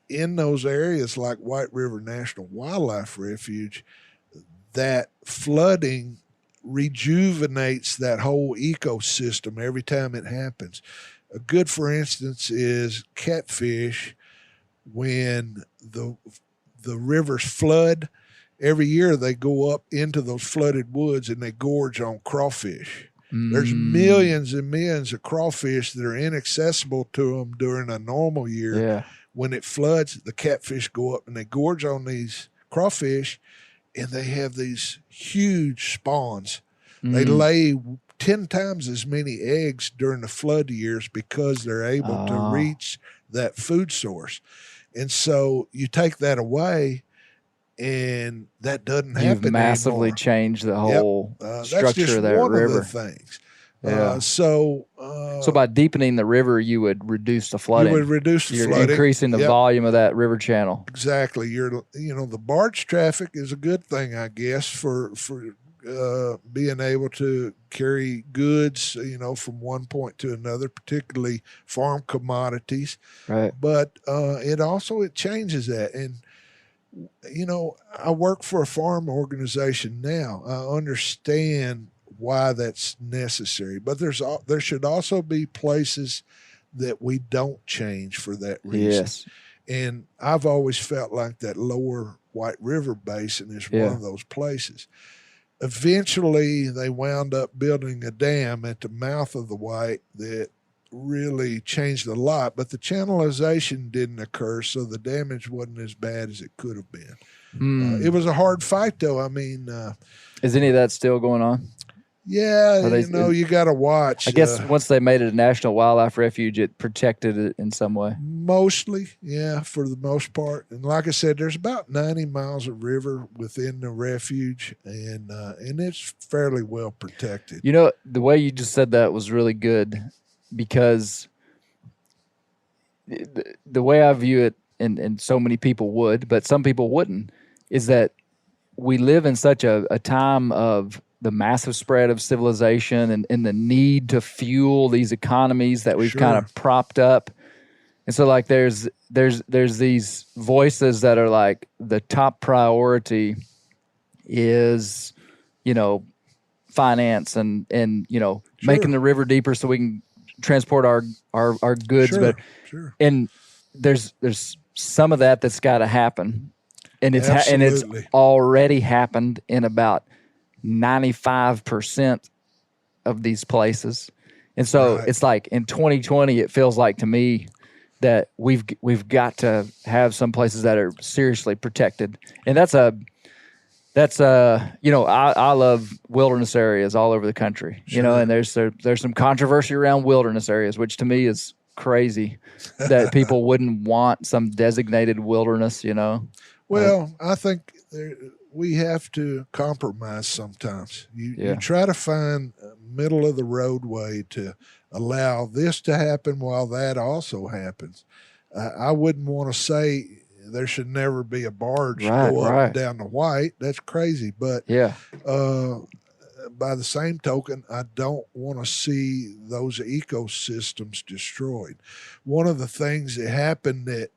in those areas like White River National Wildlife Refuge, that flooding rejuvenates that whole ecosystem every time it happens. A good, for instance, is catfish. When the rivers flood, every year they go up into those flooded woods and they gorge on crawfish. There's millions and millions of crawfish that are inaccessible to them during a normal year. Yeah. When it floods, the catfish go up and they gorge on these crawfish, and they have these huge spawns. They lay 10 times as many eggs during the flood years because they're able to reach that food source. And so you take that away, and that doesn't happen You've massively anymore. changed the whole structure that's just of that one river. Of the things. Yeah. So by deepening the river, you would reduce the flooding. You would reduce the You're flooding. increasing the volume of that river channel. Exactly. The barge traffic is a good thing, I guess, for being able to carry goods, from one point to another, particularly farm commodities. Right. But it changes that. And, I work for a farm organization now. I understand why that's necessary. But there should also be places that we don't change for that reason. Yes. And I've always felt like that lower White River Basin is one of those places. Eventually, they wound up building a dam at the mouth of the White that really changed a lot, but the channelization didn't occur, so the damage wasn't as bad as it could have been. It was a hard fight, though. I mean, is any of that still going on? Yeah, you got to watch. I guess once they made it a national wildlife refuge, it protected it in some way. Mostly, yeah, for the most part. And like I said, there's about 90 miles of river within the refuge, and it's fairly well protected. The way you just said that was really good, because the way I view it, and so many people would, but some people wouldn't, is that we live in such a time of the massive spread of civilization and the need to fuel these economies that we've kind of propped up. And so like there's these voices that are like, the top priority is, finance and making the river deeper so we can transport our goods. And there's some of that's got to happen. And it's already happened in about 95% of these places. And so it's like in 2020, it feels like to me that we've got to have some places that are seriously protected. And I love wilderness areas all over the country, and there's some controversy around wilderness areas, which to me is crazy that people wouldn't want some designated wilderness, Well, I think we have to compromise sometimes. You try to find a middle of the roadway to allow this to happen while that also happens. I wouldn't want to say there should never be a barge go up and down the White. That's crazy. But by the same token, I don't want to see those ecosystems destroyed. One of the things that happened that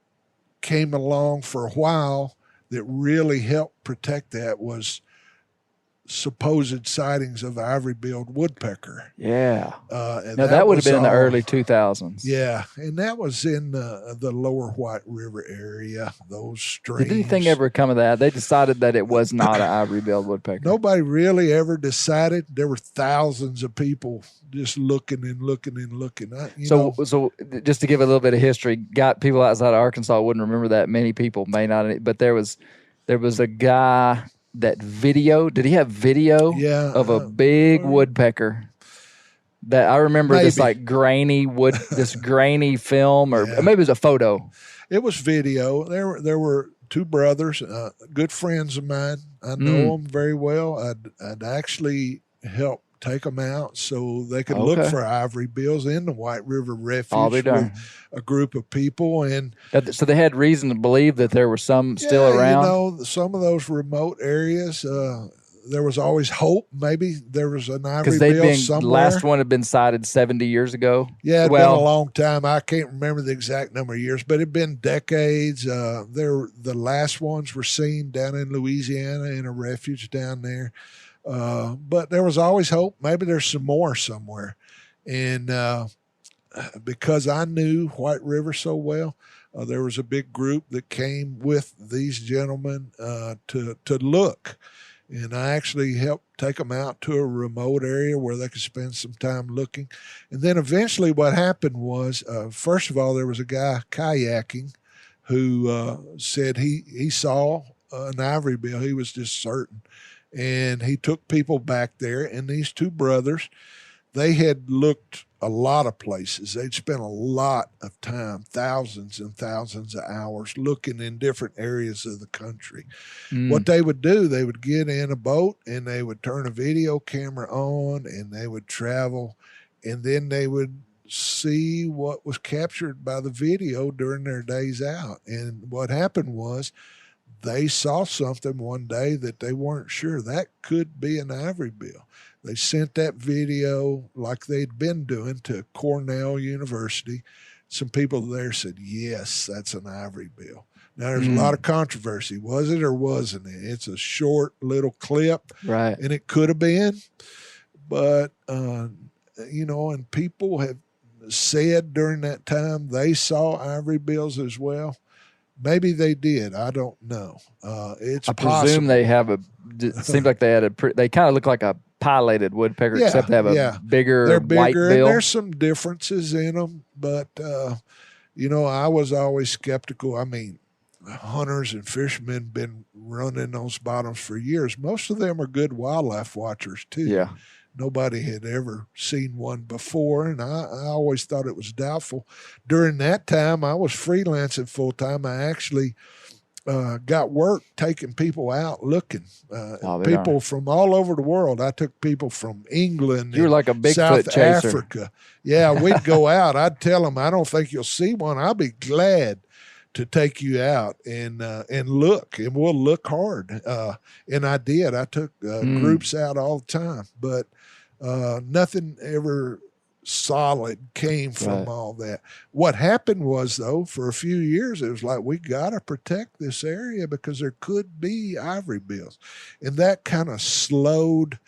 came along for a while that really helped protect that was supposed sightings of ivory-billed woodpecker. Yeah. And Now, that would have was been in the all- early 2000s. Yeah, and that was in the lower White River area, those streams. Did anything ever come of that? They decided that it was not an ivory-billed woodpecker. Nobody really ever decided. There were thousands of people just looking and looking and looking. So just to give a little bit of history, got people outside of Arkansas wouldn't remember that. Many people may not, but there was a guy that did he have video of a big woodpecker that I remember this like grainy this grainy film, or maybe it was a photo. It was video. There were two brothers, good friends of mine. I know them very well. I'd actually helped take them out so they could look for ivory bills in the White River Refuge with a group of people. And so they had reason to believe that there were some still around. You know, some of those remote areas, there was always hope. Maybe there was an ivory bill somewhere. The last one had been sighted 70 years ago. Yeah, it'd been a long time. I can't remember the exact number of years, but it'd been decades. The last ones were seen down in Louisiana in a refuge down there. But there was always hope. Maybe there's some more somewhere. And because I knew White River so well, there was a big group that came with these gentlemen to look. And I actually helped take them out to a remote area where they could spend some time looking. And then eventually what happened was, first of all, there was a guy kayaking who said he saw an ivory bill. He was just certain. And he took people back there, and these two brothers, they had looked a lot of places. They'd spent a lot of time, thousands and thousands of hours looking in different areas of the country. What they would do, they would get in a boat and they would turn a video camera on and they would travel, and then they would see what was captured by the video during their days out. And what happened was, they saw something one day that they weren't sure. That could be an ivory bill. They sent that video like they'd been doing to Cornell University. Some people there said, yes, that's an ivory bill. Now, there's a lot of controversy. Was it or wasn't it? It's a short little clip. Right. And it could have been. But, you know, and people have said during that time they saw ivory bills as well. Maybe they did. I don't know. It's I possible. presume they have it seems like they had they kind of look like a pileated woodpecker, except they have a bigger white bill. And there's some differences in them, but, you know, I was always skeptical. I mean, hunters and fishermen been running those bottoms for years. Most of them are good wildlife watchers, too. Yeah. Nobody had ever seen one before, and I always thought it was doubtful. During that time, I was freelancing full-time. I actually got work taking people out looking. People from all over the world. I took people from England. You were like a Bigfoot South chaser. Africa. Yeah, we'd go out. I'd tell them, I don't think you'll see one. I'll be glad to take you out and look, and we'll look hard. And I did. I took groups out all the time, but nothing ever solid came from all that. What happened was, though, for a few years, it was like, we got to protect this area because there could be ivory bills. And that kind of slowed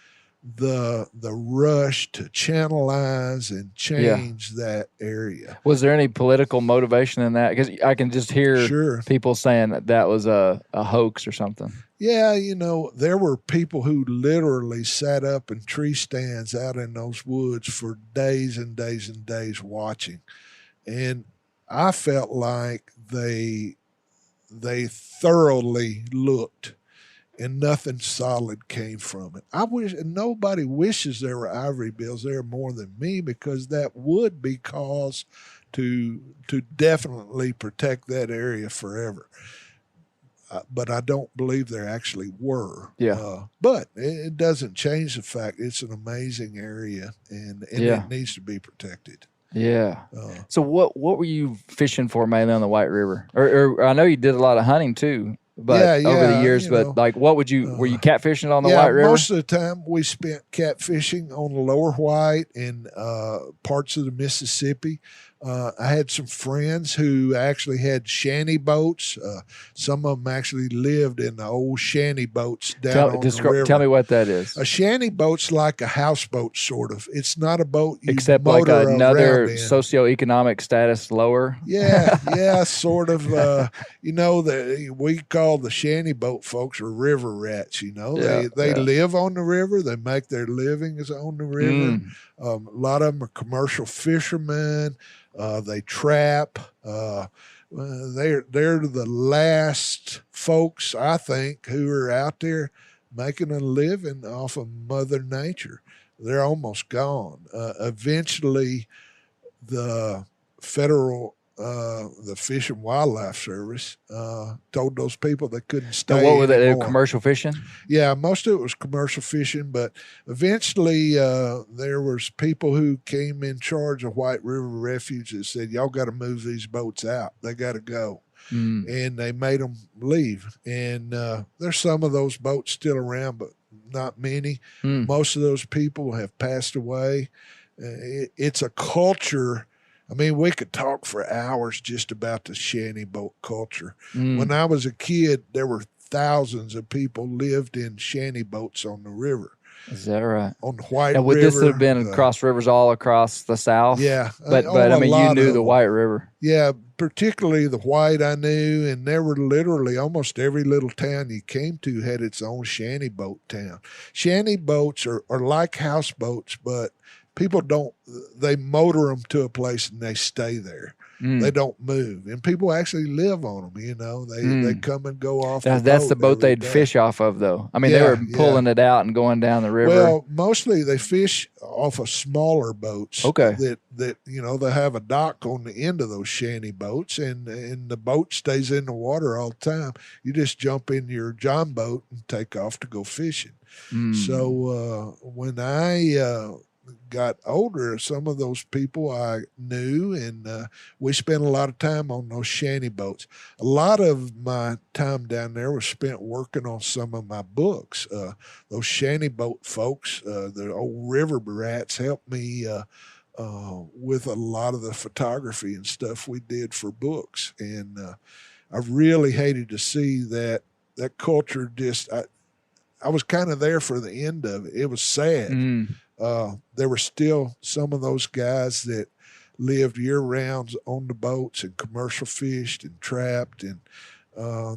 the rush to channelize and change that area. Was there any political motivation in that? Because I can just hear people saying that was a hoax or something. Yeah, you know, there were people who literally sat up in tree stands out in those woods for days and days and days watching. And I felt like they thoroughly looked, and nothing solid came from it. I wish, and nobody wishes there were ivory bills there more than me, because that would be cause to definitely protect that area forever. But I don't believe there actually were. Yeah. But it doesn't change the fact it's an amazing area, and it needs to be protected. Yeah. So what were you fishing for mainly on the White River? Or I know you did a lot of hunting too, but over the years. But like, what would you were you catfishing on the White River? Most of the time we spent catfishing on the Lower White and parts of the Mississippi. I had some friends who actually had shanty boats. Some of them actually lived in the old shanty boats down on the river. Tell me what that is. A shanty boat's like a houseboat, sort of. It's not a boat you Except like motor another around in. socioeconomic status lower. Yeah, sort of. We call the shanty boat folks are river rats. They live on the river. They make their livings on the river. A lot of them are commercial fishermen. They trap. They're the last folks, I think, who are out there making a living off of Mother Nature. They're almost gone. Eventually, the the Fish and Wildlife Service told those people they couldn't stay. And what were they? Anymore. Commercial fishing? Yeah, most of it was commercial fishing, but eventually there was people who came in charge of White River Refuge that said, y'all got to move these boats out. They got to go. And they made them leave. And there's some of those boats still around, but not many. Most of those people have passed away. It's a culture. I mean, we could talk for hours just about the shanty boat culture. When I was a kid, there were thousands of people lived in shanty boats on the river. Is that right? On the White River. And would this have been across rivers all across the South? Yeah. But I mean, you knew the White River. Yeah, particularly the White I knew, and there were literally almost every little town you came to had its own shanty boat town. Shanty boats are like houseboats, but people they motor them to a place and they stay there. They don't move. And people actually live on them, They come and go off That's the boat they'd fish off of, though. I mean, they were pulling it out and going down the river. Well, mostly they fish off of smaller boats. Okay. That they have a dock on the end of those shanty boats, and the boat stays in the water all the time. You just jump in your John boat and take off to go fishing. So when I got older, some of those people I knew, and we spent a lot of time on those shanty boats. A lot of my time down there was spent working on some of my books. Those shanty boat folks, the old river rats, helped me with a lot of the photography and stuff we did for books. And I really hated to see that culture I was kind of there for the end of it. It was sad. There were still some of those guys that lived year-round on the boats and commercial fished and trapped, and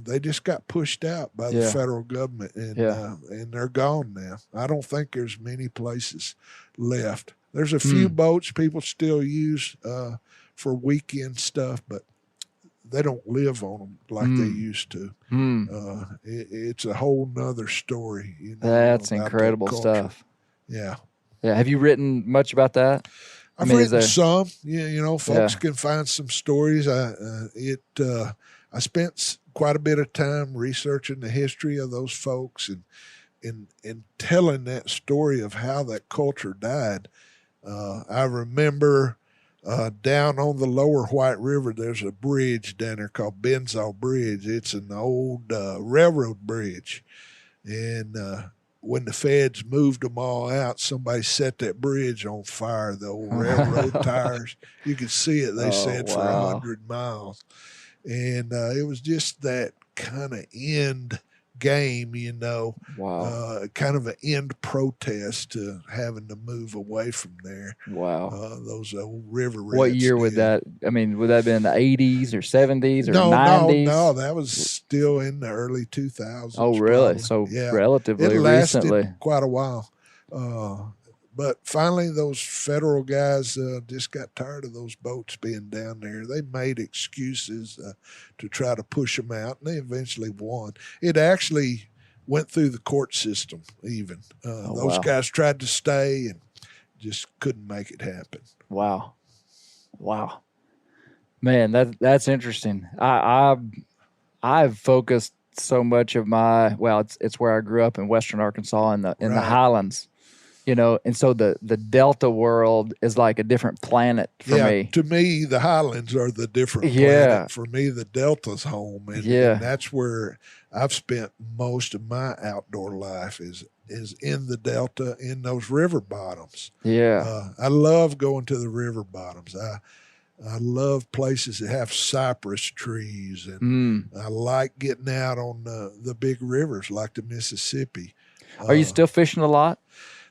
they just got pushed out by the federal government, and they're gone now. I don't think there's many places left. There's a few boats people still use for weekend stuff, but they don't live on them like they used to. It's a whole nother story. That's incredible stuff. Yeah. Yeah. Have you written much about that? I've written some. Folks can find some stories. I spent quite a bit of time researching the history of those folks and telling that story of how that culture died. I remember down on the lower White River, there's a bridge down there called Benzel Bridge. It's an old railroad bridge. And when the feds moved them all out, somebody set that bridge on fire, the old railroad tires. You could see it, they said, for 100 miles. And it was just that kind of end game, kind of an end protest to having to move away from there. Those old river rats. What year would that, would that have been in the 80s or 70s or 90s? No, that was still in the early 2000s. Oh, really? Probably. So relatively it lasted recently. Quite a while. But finally, those federal guys just got tired of those boats being down there. They made excuses to try to push them out, and they eventually won. It actually went through the court system even. Those guys tried to stay and just couldn't make it happen. Wow. Man, that's interesting. I've focused so much of it's where I grew up in western Arkansas in the highlands. And so the Delta world is like a different planet for me. To me, the highlands are the different planet. For me, the Delta's home. And that's where I've spent most of my outdoor life is in the Delta, in those river bottoms. I love going to the river bottoms. I love places that have cypress trees, and I like getting out on the big rivers like the Mississippi. Are you still fishing a lot?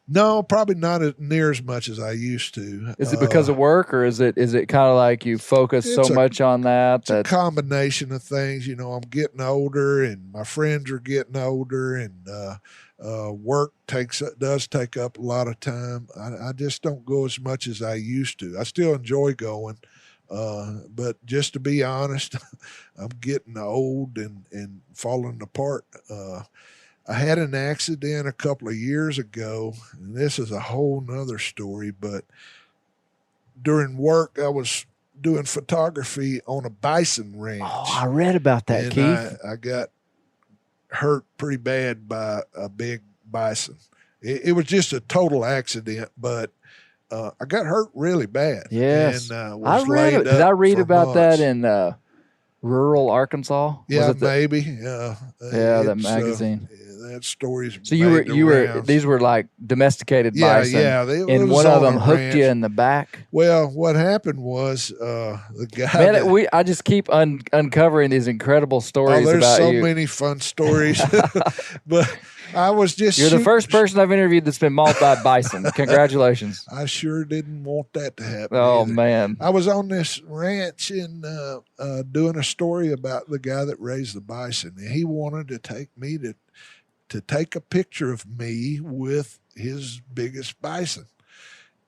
No, probably not near as much as I used to. Is it because of work, or is it kind of like you focus so much on that? It's a combination of things. You know, I'm getting older, and my friends are getting older, and work does take up a lot of time. I just don't go as much as I used to. I still enjoy going, but just to be honest, I'm getting old and falling apart. I had an accident a couple of years ago, and this is a whole nother story, but during work, I was doing photography on a bison ranch. Oh, I read about that, and Keith. I got hurt pretty bad by a big bison. It was just a total accident, but I got hurt really bad. Yes. And I read did I read about that in rural Arkansas? Yeah, maybe. That magazine. That story's so you were these were like domesticated bison. Yeah, and one of them hooked you in the back. Well, what happened was the guy. Man, I just keep uncovering these incredible stories. There's about so you. many fun stories, but I was just. You're the first person I've interviewed that's been mauled by a bison. Congratulations. I sure didn't want that to happen. Oh either. Man, I was on this ranch and doing a story about the guy that raised the bison, and he wanted to take me to take a picture of me with his biggest bison.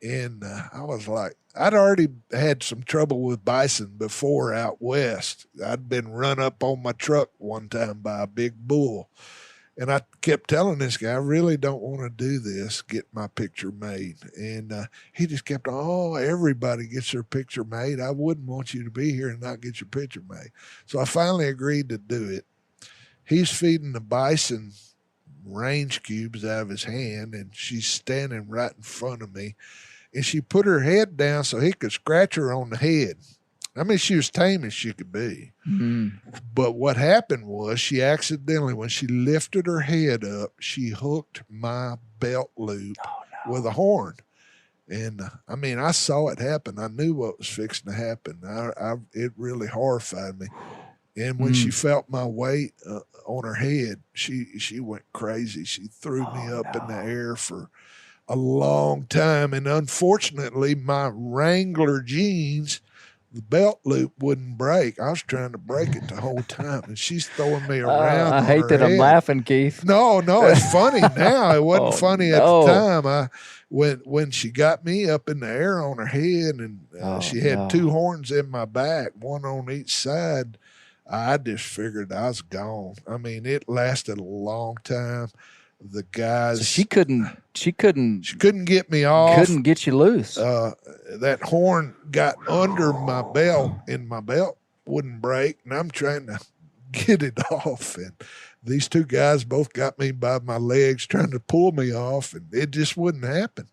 And I was like, I'd already had some trouble with bison before out west. I'd been run up on my truck one time by a big bull. And I kept telling this guy, I really don't want to do this, get my picture made. And he just kept, everybody gets their picture made. I wouldn't want you to be here and not get your picture made. So I finally agreed to do it. He's feeding the bison range cubes out of his hand, and she's standing right in front of me, and she put her head down so he could scratch her on the head. I mean, she was tame as she could be. But what happened was she accidentally, when she lifted her head up, she hooked my belt loop with a horn. And I mean, I saw it happen. I knew what was fixing to happen. It really horrified me. And when she felt my weight on her head, she went crazy. She threw me up in the air for a long time. And unfortunately, my Wrangler jeans, the belt loop wouldn't break. I was trying to break it the whole time, and she's throwing me around. I hate that head. I'm laughing, Keith. No, it's funny now. It wasn't funny at the time. When she got me up in the air on her head, and she had two horns in my back, one on each side, I just figured I was gone. I mean, it lasted a long time. The guys, so she couldn't get me off. Couldn't get you loose. That horn got under my belt, and my belt wouldn't break. And I'm trying to get it off, and these two guys both got me by my legs, trying to pull me off, and it just wouldn't happen.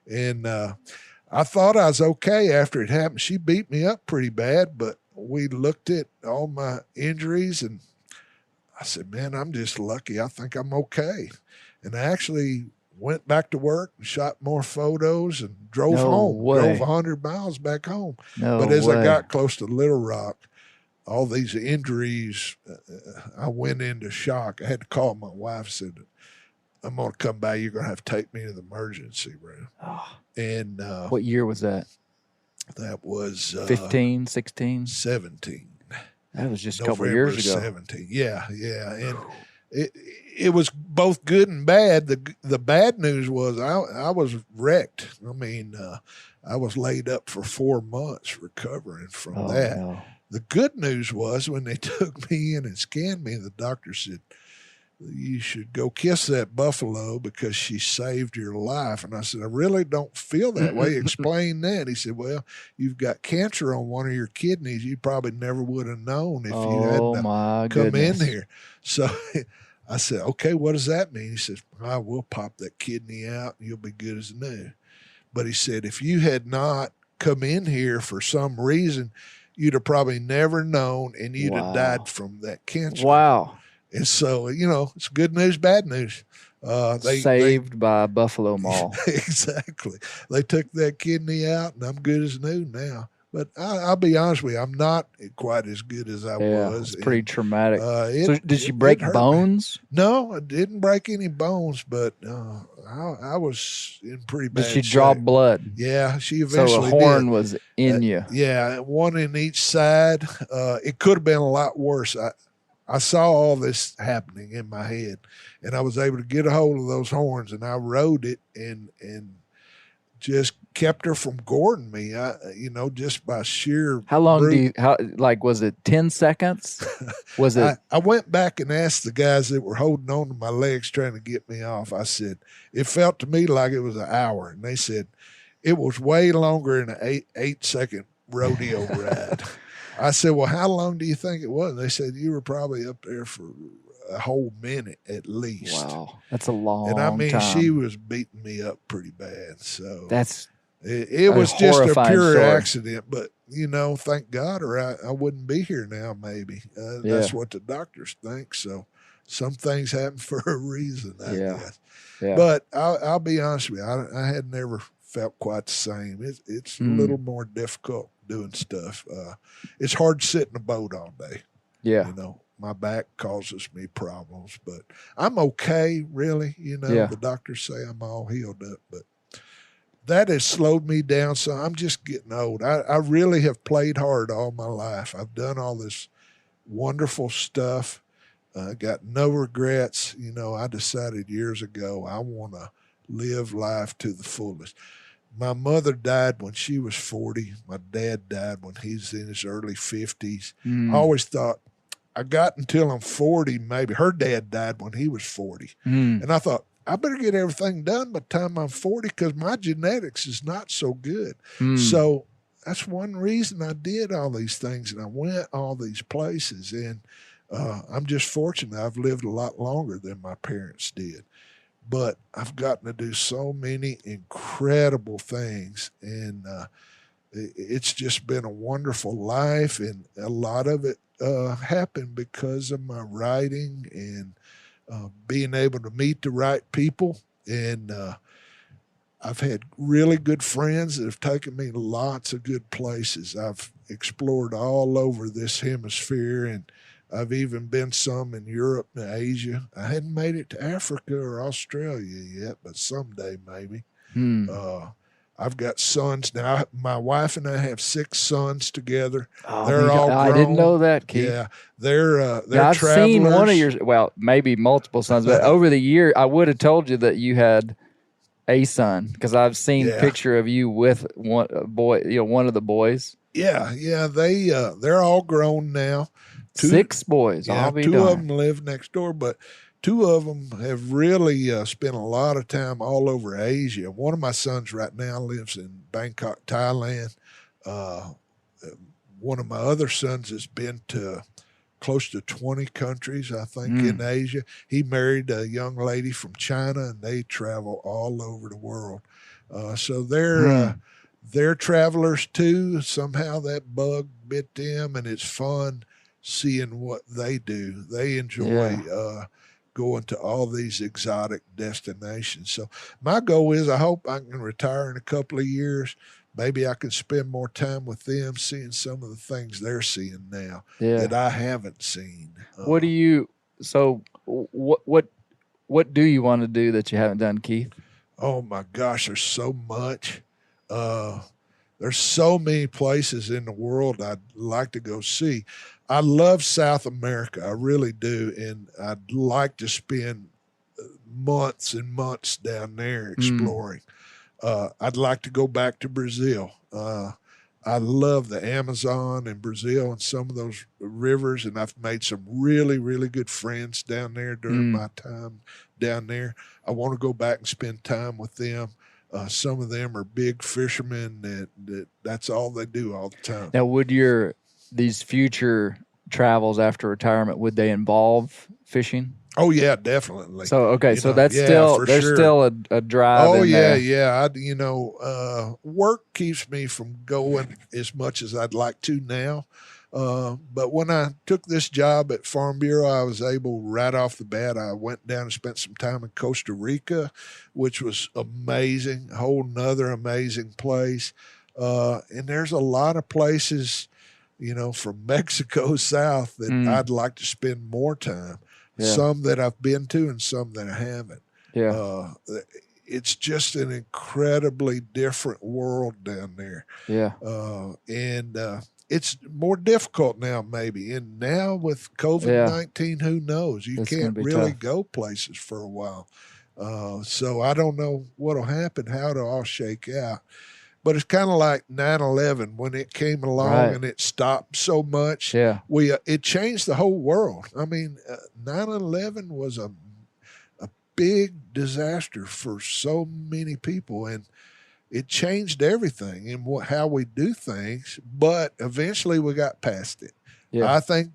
And I thought I was okay after it happened. She beat me up pretty bad, but we looked at all my injuries, and I said, man, I'm just lucky. I think I'm okay. And I actually went back to work and shot more photos and drove home. Drove 100 miles back home. But as I got close to Little Rock, all these injuries, I went into shock. I had to call my wife, said, I'm going to come by. You're going to have to take me to the emergency room. And what year was that? That was 15, 16? 17. That was just a couple of years ago. 17. Yeah. And it was both good and bad. The bad news was I was wrecked. I mean, I was laid up for 4 months recovering from that. No. The good news was when they took me in and scanned me, the doctor said, you should go kiss that buffalo because she saved your life. And I said, I really don't feel that way. Explain that. He said, well, you've got cancer on one of your kidneys. You probably never would have known if you hadn't come in here. So I said, okay, what does that mean? He says, I will pop that kidney out and you'll be good as new. But he said, if you had not come in here for some reason, you'd have probably never known and you'd have died from that cancer. Wow. And so, it's good news, bad news. Saved by Buffalo Mall. Exactly. They took that kidney out, and I'm good as new now. But I'll be honest with you, I'm not quite as good as I was. It's pretty traumatic. So did she it break hurt me. bones? No, I didn't break any bones, but I was in pretty bad Did she shape. draw blood? Yeah, she So eventually a horn did. was in you. Yeah, one in each side. It could have been a lot worse. I saw all this happening in my head, and I was able to get a hold of those horns, and I rode it and just kept her from goring me. Just by sheer. How long was it 10 seconds? Was it? I went back and asked the guys that were holding on to my legs trying to get me off. I said, it felt to me like it was an hour, and they said it was way longer than an 8-second rodeo ride. I said, well, how long do you think it was? And they said, you were probably up there for a whole minute at least. Wow, that's a long time. And I mean, time. she was beating me up pretty bad. So it a was just a pure story. accident. But, thank God, or I wouldn't be here now, maybe. That's what the doctors think. So some things happen for a reason, I guess. Yeah. But I'll be honest with you, I had never felt quite the same. It's a little more difficult doing stuff. It's hard to sit in a boat all day. Yeah. My back causes me problems, but I'm okay, really. The doctors say I'm all healed up, but that has slowed me down. So I'm just getting old. I really have played hard all my life. I've done all this wonderful stuff. Got no regrets. I decided years ago I want to live life to the fullest. My mother died when she was 40. My dad died when he was in his early 50s. I always thought, I got until I'm 40, maybe. Her dad died when he was 40. And I thought, I better get everything done by the time I'm 40 because my genetics is not so good. So that's one reason I did all these things and I went all these places. And I'm just fortunate I've lived a lot longer than my parents did. But I've gotten to do so many incredible things, and it's just been a wonderful life, and a lot of it happened because of my writing and being able to meet the right people. And I've had really good friends that have taken me to lots of good places. I've explored all over this hemisphere, and I've even been some in Europe and Asia. I hadn't made it to Africa or Australia yet, but someday maybe. I've got sons now. My wife and I have 6 sons together. They're all grown. I didn't know that, Keith. Yeah, they're I've travelers. seen one of your, well, maybe multiple sons, but over the year, I would have told you that you had a son because I've seen a picture of you with one boy, one of the boys. Yeah, they're all grown now. 6 boys. Yeah, 2 of them live next door, but 2 of them have really spent a lot of time all over Asia. One of my sons right now lives in Bangkok, Thailand. One of my other sons has been to close to 20 countries, I think, in Asia. He married a young lady from China, and they travel all over the world. So they're travelers too. Somehow that bug bit them, and it's fun seeing what they do. They enjoy going to all these exotic destinations. So my goal is I hope I can retire in a couple of years. Maybe I can spend more time with them, seeing some of the things they're seeing now that I haven't seen. What do you you want to do that you haven't done, Keith? Oh my gosh, there's so much. There's so many places in the world I'd like to go see. I love South America. I really do. And I'd like to spend months and months down there exploring. I'd like to go back to Brazil. I love the Amazon and Brazil and some of those rivers, and I've made some really, really good friends down there during my time down there. I want to go back and spend time with them. Some of them are big fishermen that's all they do all the time. Now, would these future travels after retirement, would they involve fishing? Oh yeah, definitely. So there's still a drive. Oh in yeah. Work keeps me from going as much as I'd like to now. But when I took this job at Farm Bureau, I was able right off the bat. I went down and spent some time in Costa Rica, which was amazing, a whole nother amazing place. And there's a lot of places, from Mexico south that I'd like to spend more time. Yeah. Some that I've been to and some that I haven't. Yeah. It's just an incredibly different world down there. Yeah. And it's more difficult now, maybe. And now with COVID-19, who knows? You can't really go places for a while. So I don't know what'll happen, how it'll all shake out. But it's kind of like 9/11 when it came along and it stopped so much. Yeah. It changed the whole world. I mean, 9/11 was a big disaster for so many people, and it changed everything in how we do things. But eventually, we got past it. Yeah. I think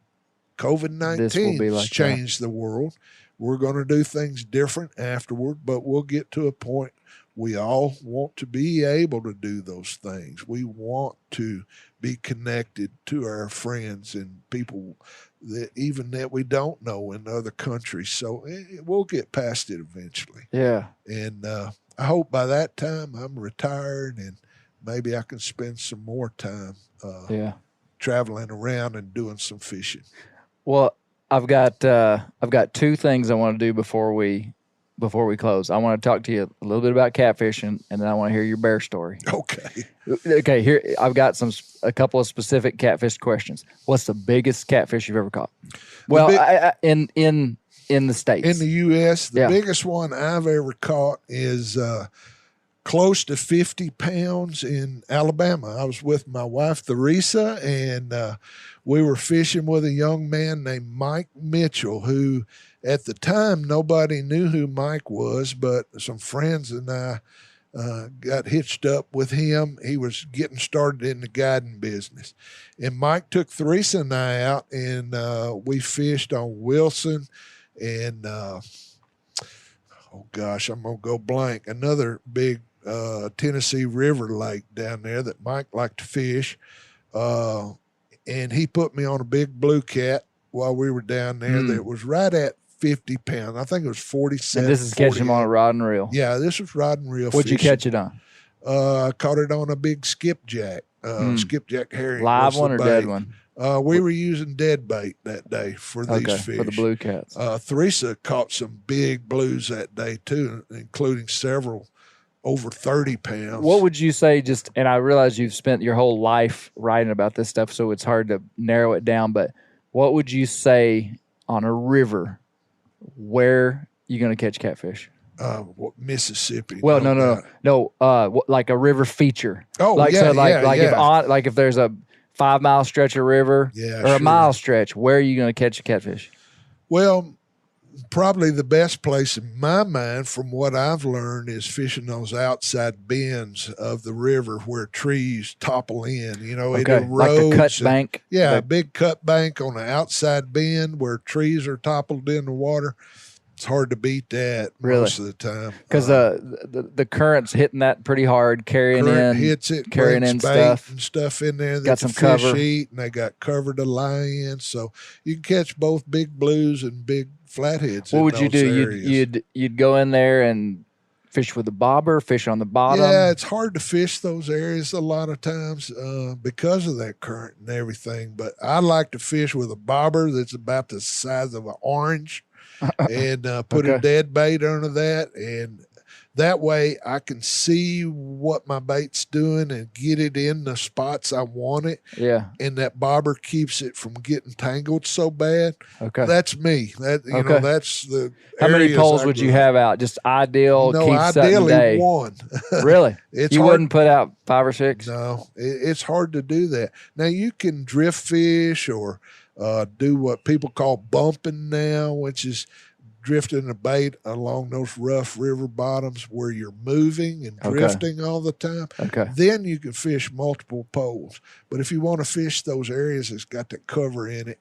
COVID-19 has changed the world. We're going to do things different afterward, but we'll get to a point. We all want to be able to do those things. We want to be connected to our friends and people that we don't know in other countries. So we'll get past it eventually. Yeah. And I hope by that time I'm retired and maybe I can spend some more time traveling around and doing some fishing. Well, I've got two things I want to do before we close. I want to talk to you a little bit about catfishing, and then I want to hear your bear story. Okay. Here I've got a couple of specific catfish questions. What's the biggest catfish you've ever caught? Well, in the States, in the U.S., the biggest one I've ever caught is close to 50 pounds in Alabama. I was with my wife Theresa, and we were fishing with a young man named Mike Mitchell, who at the time nobody knew who Mike was, but some friends and I got hitched up with him. He was getting started in the guiding business. And Mike took Theresa and I out, and we fished on Wilson and, I'm going to go blank, another big Tennessee River lake down there that Mike liked to fish. And he put me on a big blue cat while we were down there that was right at 50 pounds. I think it was 47. And this is catching him on a rod and reel. Yeah, this was rod and reel. What'd you catch it on? I caught it on a big skipjack. Skipjack herring. Live one or dead one? We were using dead bait that day for these fish. For the blue cats. Theresa caught some big blues that day too, including several over 30 pounds. What would you say, and I realize you've spent your whole life writing about this stuff, so it's hard to narrow it down, but what would you say on a river where you're going to catch catfish? Mississippi. Well, no. Like a river feature. Oh, If there's a 5 mile stretch of river a mile stretch, where are you going to catch a catfish? Well, probably the best place in my mind, from what I've learned, is fishing those outside bends of the river where trees topple in. It erodes. Like a cut bank? Yeah, a big cut bank on the outside bend where trees are toppled in the water. It's hard to beat that most of the time. Because the current's hitting that pretty hard, carrying in stuff. And stuff in there that got some fish cover. Eat, and they got cover to lie in. So you can catch both big blues and big flatheads. What would you do? You'd go in there and fish with the bobber, fish on the bottom? Yeah, it's hard to fish those areas a lot of times because of that current and everything. But I like to fish with a bobber that's about the size of an orange and put a dead bait under that. And that way I can see what my bait's doing and get it in the spots I want it. Yeah. And that bobber keeps it from getting tangled so bad. Okay. That's me. That's the How many poles would you have out? Just ideal, no, keep ideally day. One. Really? It's you hard. Wouldn't put out 5 or 6? No, it's hard to do that. Now you can drift fish or do what people call bumping now, which is drifting a bait along those rough river bottoms where you're moving and drifting all the time. Okay. Then you can fish multiple poles. But if you want to fish those areas that's got that cover in it,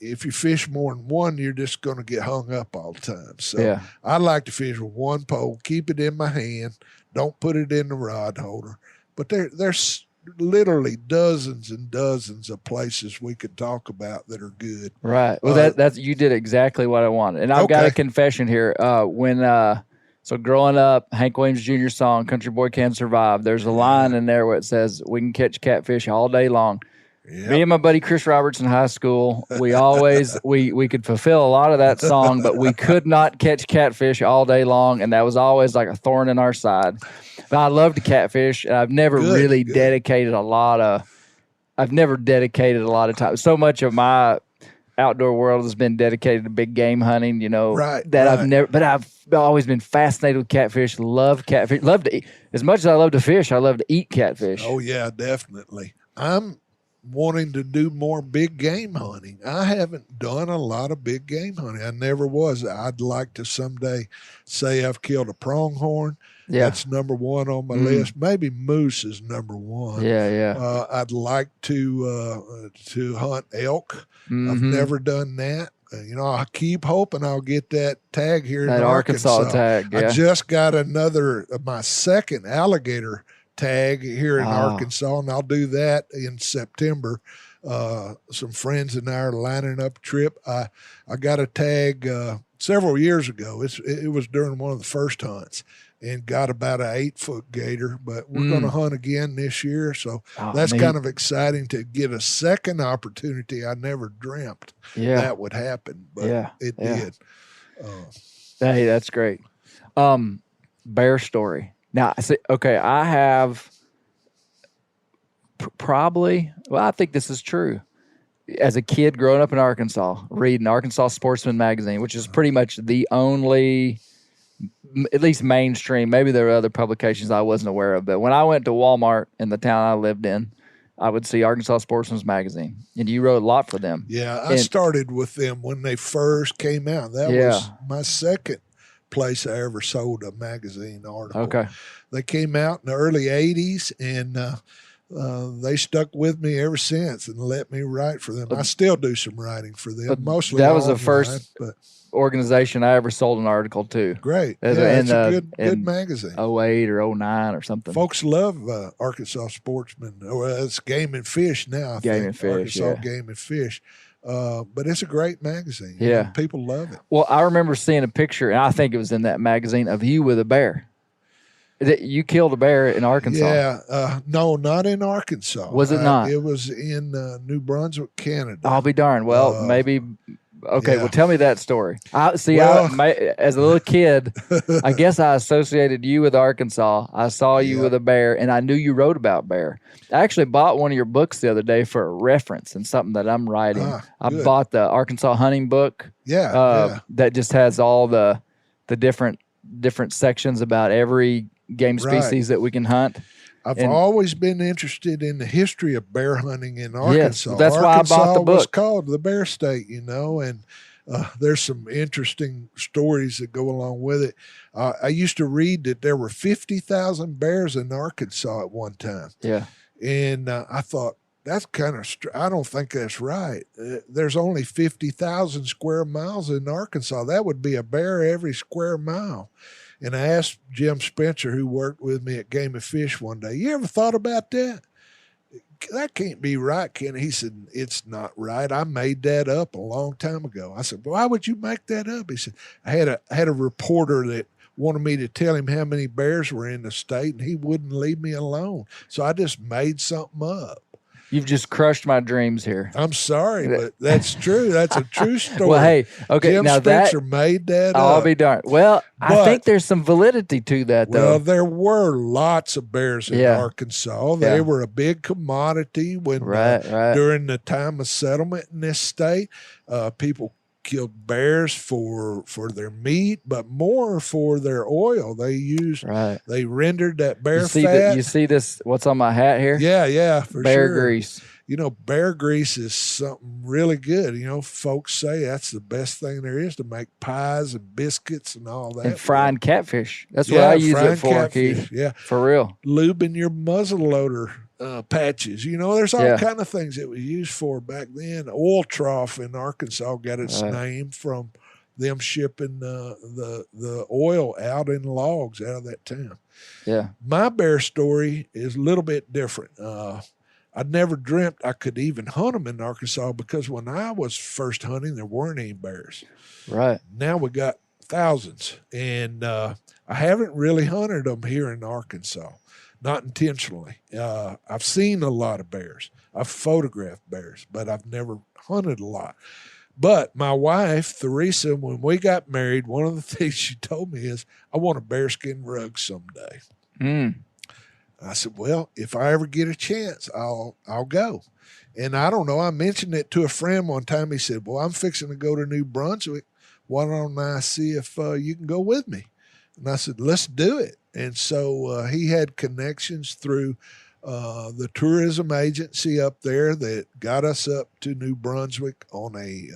if you fish more than one, you're just going to get hung up all the time. So I like to fish with one pole, keep it in my hand, don't put it in the rod holder. But there's literally dozens and dozens of places we could talk about that are good. Right. Well, that's you did exactly what I wanted. And I've got a confession here. So growing up, Hank Williams Jr. song, Country Boy Can Survive, there's a line in there where it says, we can catch catfish all day long. Yep. Me and my buddy Chris Roberts in high school, we always we could fulfill a lot of that song, but we could not catch catfish all day long, and that was always like a thorn in our side. But I love to catfish, and I've never really dedicated a lot of time. So much of my outdoor world has been dedicated to big game hunting, I've always been fascinated with catfish, love catfish, love to eat. As much as I love to fish, I love to eat catfish. Oh, yeah, definitely. I'm wanting to do more big game hunting. I haven't done a lot of big game hunting. I never was. I'd like to someday say I've killed a pronghorn. Yeah. That's number one on my list. Maybe moose is number one. Yeah. I'd like to hunt elk. I've never done that. I keep hoping I'll get that tag here in Arkansas. Tag. Yeah. I just got my second alligator tag here in Arkansas, and I'll do that in September. Some friends and I are lining up a trip. I got a tag several years ago. It was during one of the first hunts, and got about an 8-foot gator, but we're going to hunt again this year. So that's kind of exciting to get a second opportunity. I never dreamt that would happen, but it did. Hey, that's great. Bear story. Now, I have probably, I think this is true. As a kid growing up in Arkansas, reading Arkansas Sportsman magazine, which is pretty much the only, at least mainstream, maybe there were other publications I wasn't aware of, but when I went to Walmart in the town I lived in, I would see Arkansas Sportsman's magazine, and you wrote a lot for them. Yeah, I started with them when they first came out. That was my second place I ever sold a magazine article. Okay. They came out in the early 80s, and they stuck with me ever since and let me write for them. I still do some writing for them, mostly that was online, the first organization I ever sold an article to. Great. It's a good magazine. 08 or 09 or something. Folks love Arkansas Sportsman. It's Game and Fish now. And Fish, Arkansas Game and Fish. But it's a great magazine. Yeah. People love it. Well, I remember seeing a picture, and I think it was in that magazine, of you with a bear. You killed a bear in Arkansas. Yeah. No, not in Arkansas. Was it not? It was in New Brunswick, Canada. I'll be darned. Well, maybe. Okay, well, tell me that story. As a little kid, I guess I associated you with Arkansas. I saw you with a bear, and I knew you wrote about bear. I actually bought one of your books the other day for a reference and something that I'm writing. I bought the Arkansas hunting book. That just has all the different sections about every game species that we can hunt. I've always been interested in the history of bear hunting in Arkansas. Yes, that's Arkansas why I bought the book. Was called the Bear State, and there's some interesting stories that go along with it. I used to read that there were 50,000 bears in Arkansas at one time. Yeah. And I thought, that's kind of I don't think that's right. There's only 50,000 square miles in Arkansas. That would be a bear every square mile. And I asked Jim Spencer, who worked with me at Game and Fish one day, you ever thought about that? That can't be right, Ken. He said, it's not right. I made that up a long time ago. I said, why would you make that up? He said, I had a reporter that wanted me to tell him how many bears were in the state, and he wouldn't leave me alone. So I just made something up. You've just crushed my dreams here. I'm sorry, but that's true. That's a true story. Well, hey, okay, Jim now Spencer made that up. I'll be darned. Well, I think there's some validity to that, though. Well, there were lots of bears in Arkansas. They were a big commodity when during the time of settlement in this state. People killed bears for their meat, but more for their oil. They rendered that bear fat. You see this? What's on my hat here? Yeah, for bear sure. grease. Bear grease is something really good. Folks say that's the best thing there is to make pies and biscuits and all that. And frying catfish. That's what I use it for, catfish, Keith. Yeah, for real. Lubing your muzzle loader patches. There's all kind of things it was used for back then. Oil trough in Arkansas got its name from them shipping the oil out in logs out of that town. Yeah. My bear story is a little bit different. I'd never dreamt I could even hunt them in Arkansas because when I was first hunting, there weren't any bears. Right. Now we got thousands. And I haven't really hunted them here in Arkansas, not intentionally. I've seen a lot of bears. I've photographed bears, but I've never hunted a lot. But my wife, Theresa, when we got married, one of the things she told me is, I want a bearskin rug someday. I said, well, if I ever get a chance, I'll go. And I don't know, I mentioned it to a friend one time. He said, well, I'm fixing to go to New Brunswick. Why don't I see if you can go with me? And I said, let's do it. And so he had connections through the tourism agency up there that got us up to New Brunswick on a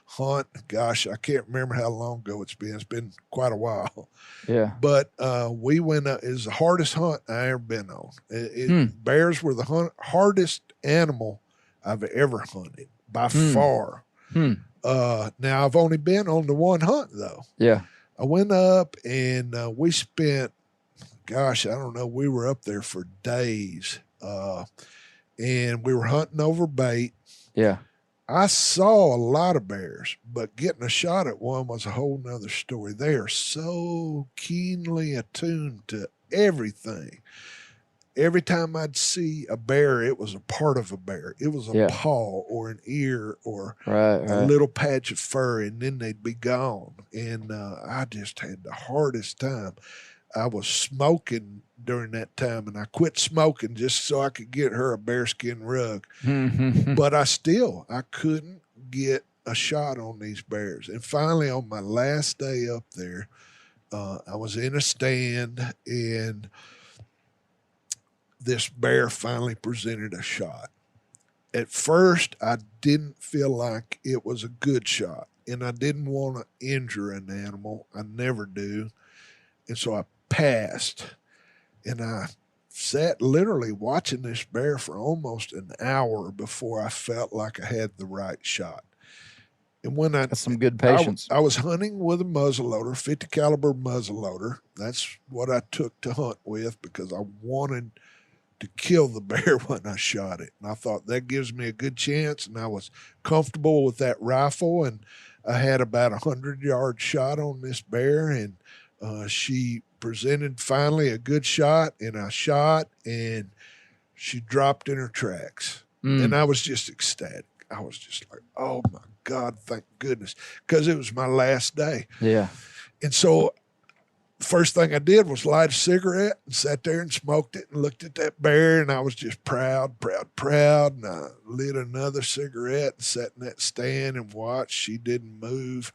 hunt. Gosh, I can't remember how long ago it's been. It's been quite a while. Yeah. But we went up. It was the hardest hunt I ever been on. Bears were the hardest animal I've ever hunted by far. Now, I've only been on the one hunt, though. Yeah. I went up and we spent, gosh, I don't know, we were up there for days. And we were hunting over bait. Yeah. I saw a lot of bears, but getting a shot at one was a whole nother story. They are so keenly attuned to everything. Every time I'd see a bear, it was a part of a bear. It was a paw or an ear or a little patch of fur, and then they'd be gone. And I just had the hardest time. I was smoking during that time, and I quit smoking just so I could get her a bearskin rug. But I couldn't get a shot on these bears. And finally, on my last day up there, I was in a stand, and this bear finally presented a shot. At first, I didn't feel like it was a good shot, and I didn't want to injure an animal. I never do. And so I passed, and I sat literally watching this bear for almost an hour before I felt like I had the right shot. And when that's some good patience. I was hunting with a muzzleloader, 50 caliber muzzleloader. That's what I took to hunt with because I wanted to kill the bear when I shot it. And I thought that gives me a good chance. And I was comfortable with that rifle. And I had about 100-yard shot on this bear. And she presented finally a good shot. And I shot, and she dropped in her tracks. And I was just ecstatic. I was just like, oh, my God, thank goodness. Because it was my last day. Yeah. And so first thing I did was light a cigarette and sat there and smoked it and looked at that bear, and I was just proud. And I lit another cigarette and sat in that stand and watched. She didn't move.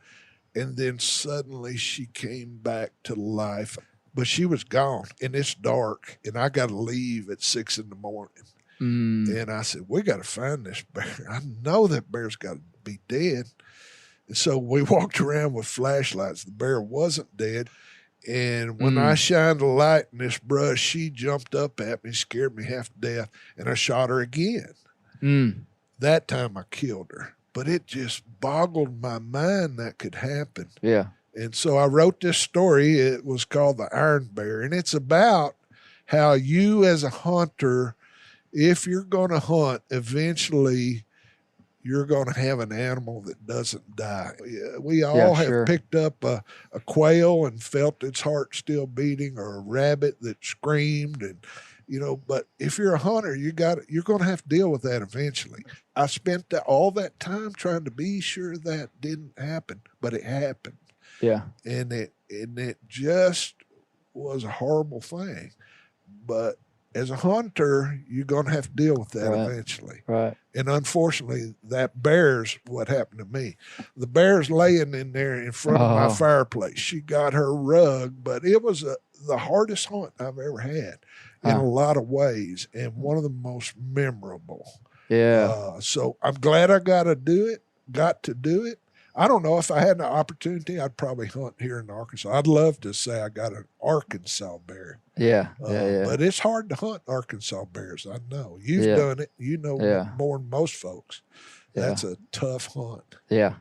And then suddenly she came back to life. But she was gone, and it's dark, and I got to leave at 6 in the morning. And I said, we got to find this bear. I know that bear's got to be dead. And so we walked around with flashlights. The bear wasn't dead. And when I shined a light in this brush, she jumped up at me, scared me half to death, and I shot her again. That time I killed her. But it just boggled my mind that could happen. Yeah. And so I wrote this story. It was called The Iron Bear. And it's about how you as a hunter, if you're going to hunt, eventually you're going to have an animal that doesn't die. We all have picked up a quail and felt its heart still beating, or a rabbit that screamed, and but if you're a hunter, you're going to have to deal with that eventually. I spent all that time trying to be sure that didn't happen, but it happened. Yeah. And it just was a horrible thing. But as a hunter, you're going to have to deal with that eventually. Right. And unfortunately, that bear's what happened to me. The bear's laying in there in front of my fireplace. She got her rug, but it was the hardest hunt I've ever had in a lot of ways, and one of the most memorable. Yeah. So I'm glad I got to do it. I don't know if I had an opportunity, I'd probably hunt here in Arkansas. I'd love to say I got an Arkansas bear. Yeah. But it's hard to hunt Arkansas bears. I know you've done it. You know more than most folks. That's a tough hunt. Yeah.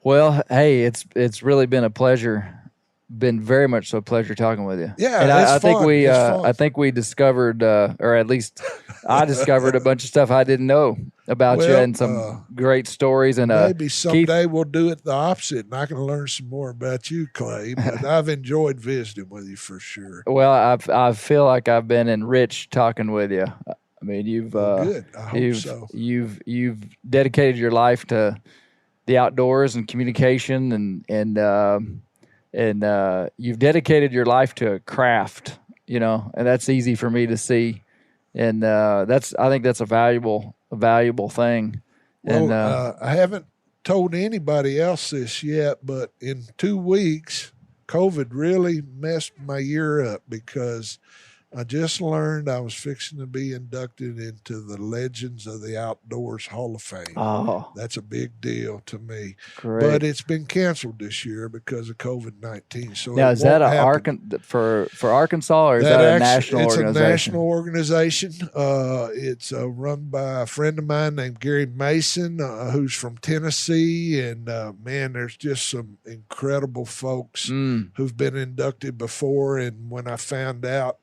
Well, hey, it's really been a pleasure been very much so a pleasure talking with you. Yeah, and it's I think fun. It's fun. I think we discovered, or at least I discovered a bunch of stuff I didn't know about you, and some great stories. And maybe someday Keith, we'll do it the opposite, and I can learn some more about you, Clay. But I've enjoyed visiting with you for sure. Well, I feel like I've been enriched talking with you. I mean, you've good. I hope so. You've dedicated your life to the outdoors and communication, and you've dedicated your life to a craft, and that's easy for me to see, and I think that's a valuable thing. Well, and I haven't told anybody else this yet, but in 2 weeks, COVID really messed my year up because I just learned I was fixing to be inducted into the Legends of the Outdoors Hall of Fame. Oh, that's a big deal to me. Great. But it's been canceled this year because of COVID-19. So now, is that for Arkansas, or is that a national organization? It's a national organization. It's run by a friend of mine named Gary Mason, who's from Tennessee. And, man, there's just some incredible folks who've been inducted before. And when I found out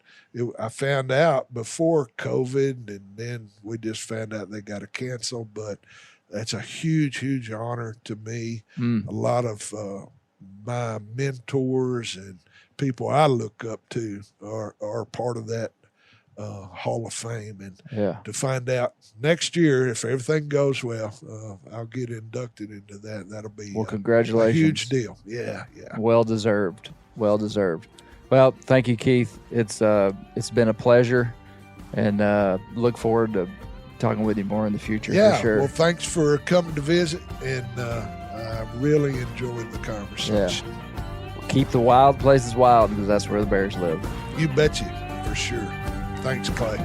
before COVID, and then we just found out they got to cancel. But that's a huge, huge honor to me. A lot of my mentors and people I look up to are part of that Hall of Fame. And to find out next year, if everything goes well, I'll get inducted into that. That'll be congratulations. A huge deal. Yeah. Well deserved. Well, thank you, Keith. It's been a pleasure, and look forward to talking with you more in the future. Yeah, for sure. Well, thanks for coming to visit, and I really enjoyed the conversation. Yeah. Keep the wild places wild, because that's where the bears live. You betcha, for sure. Thanks, Clay.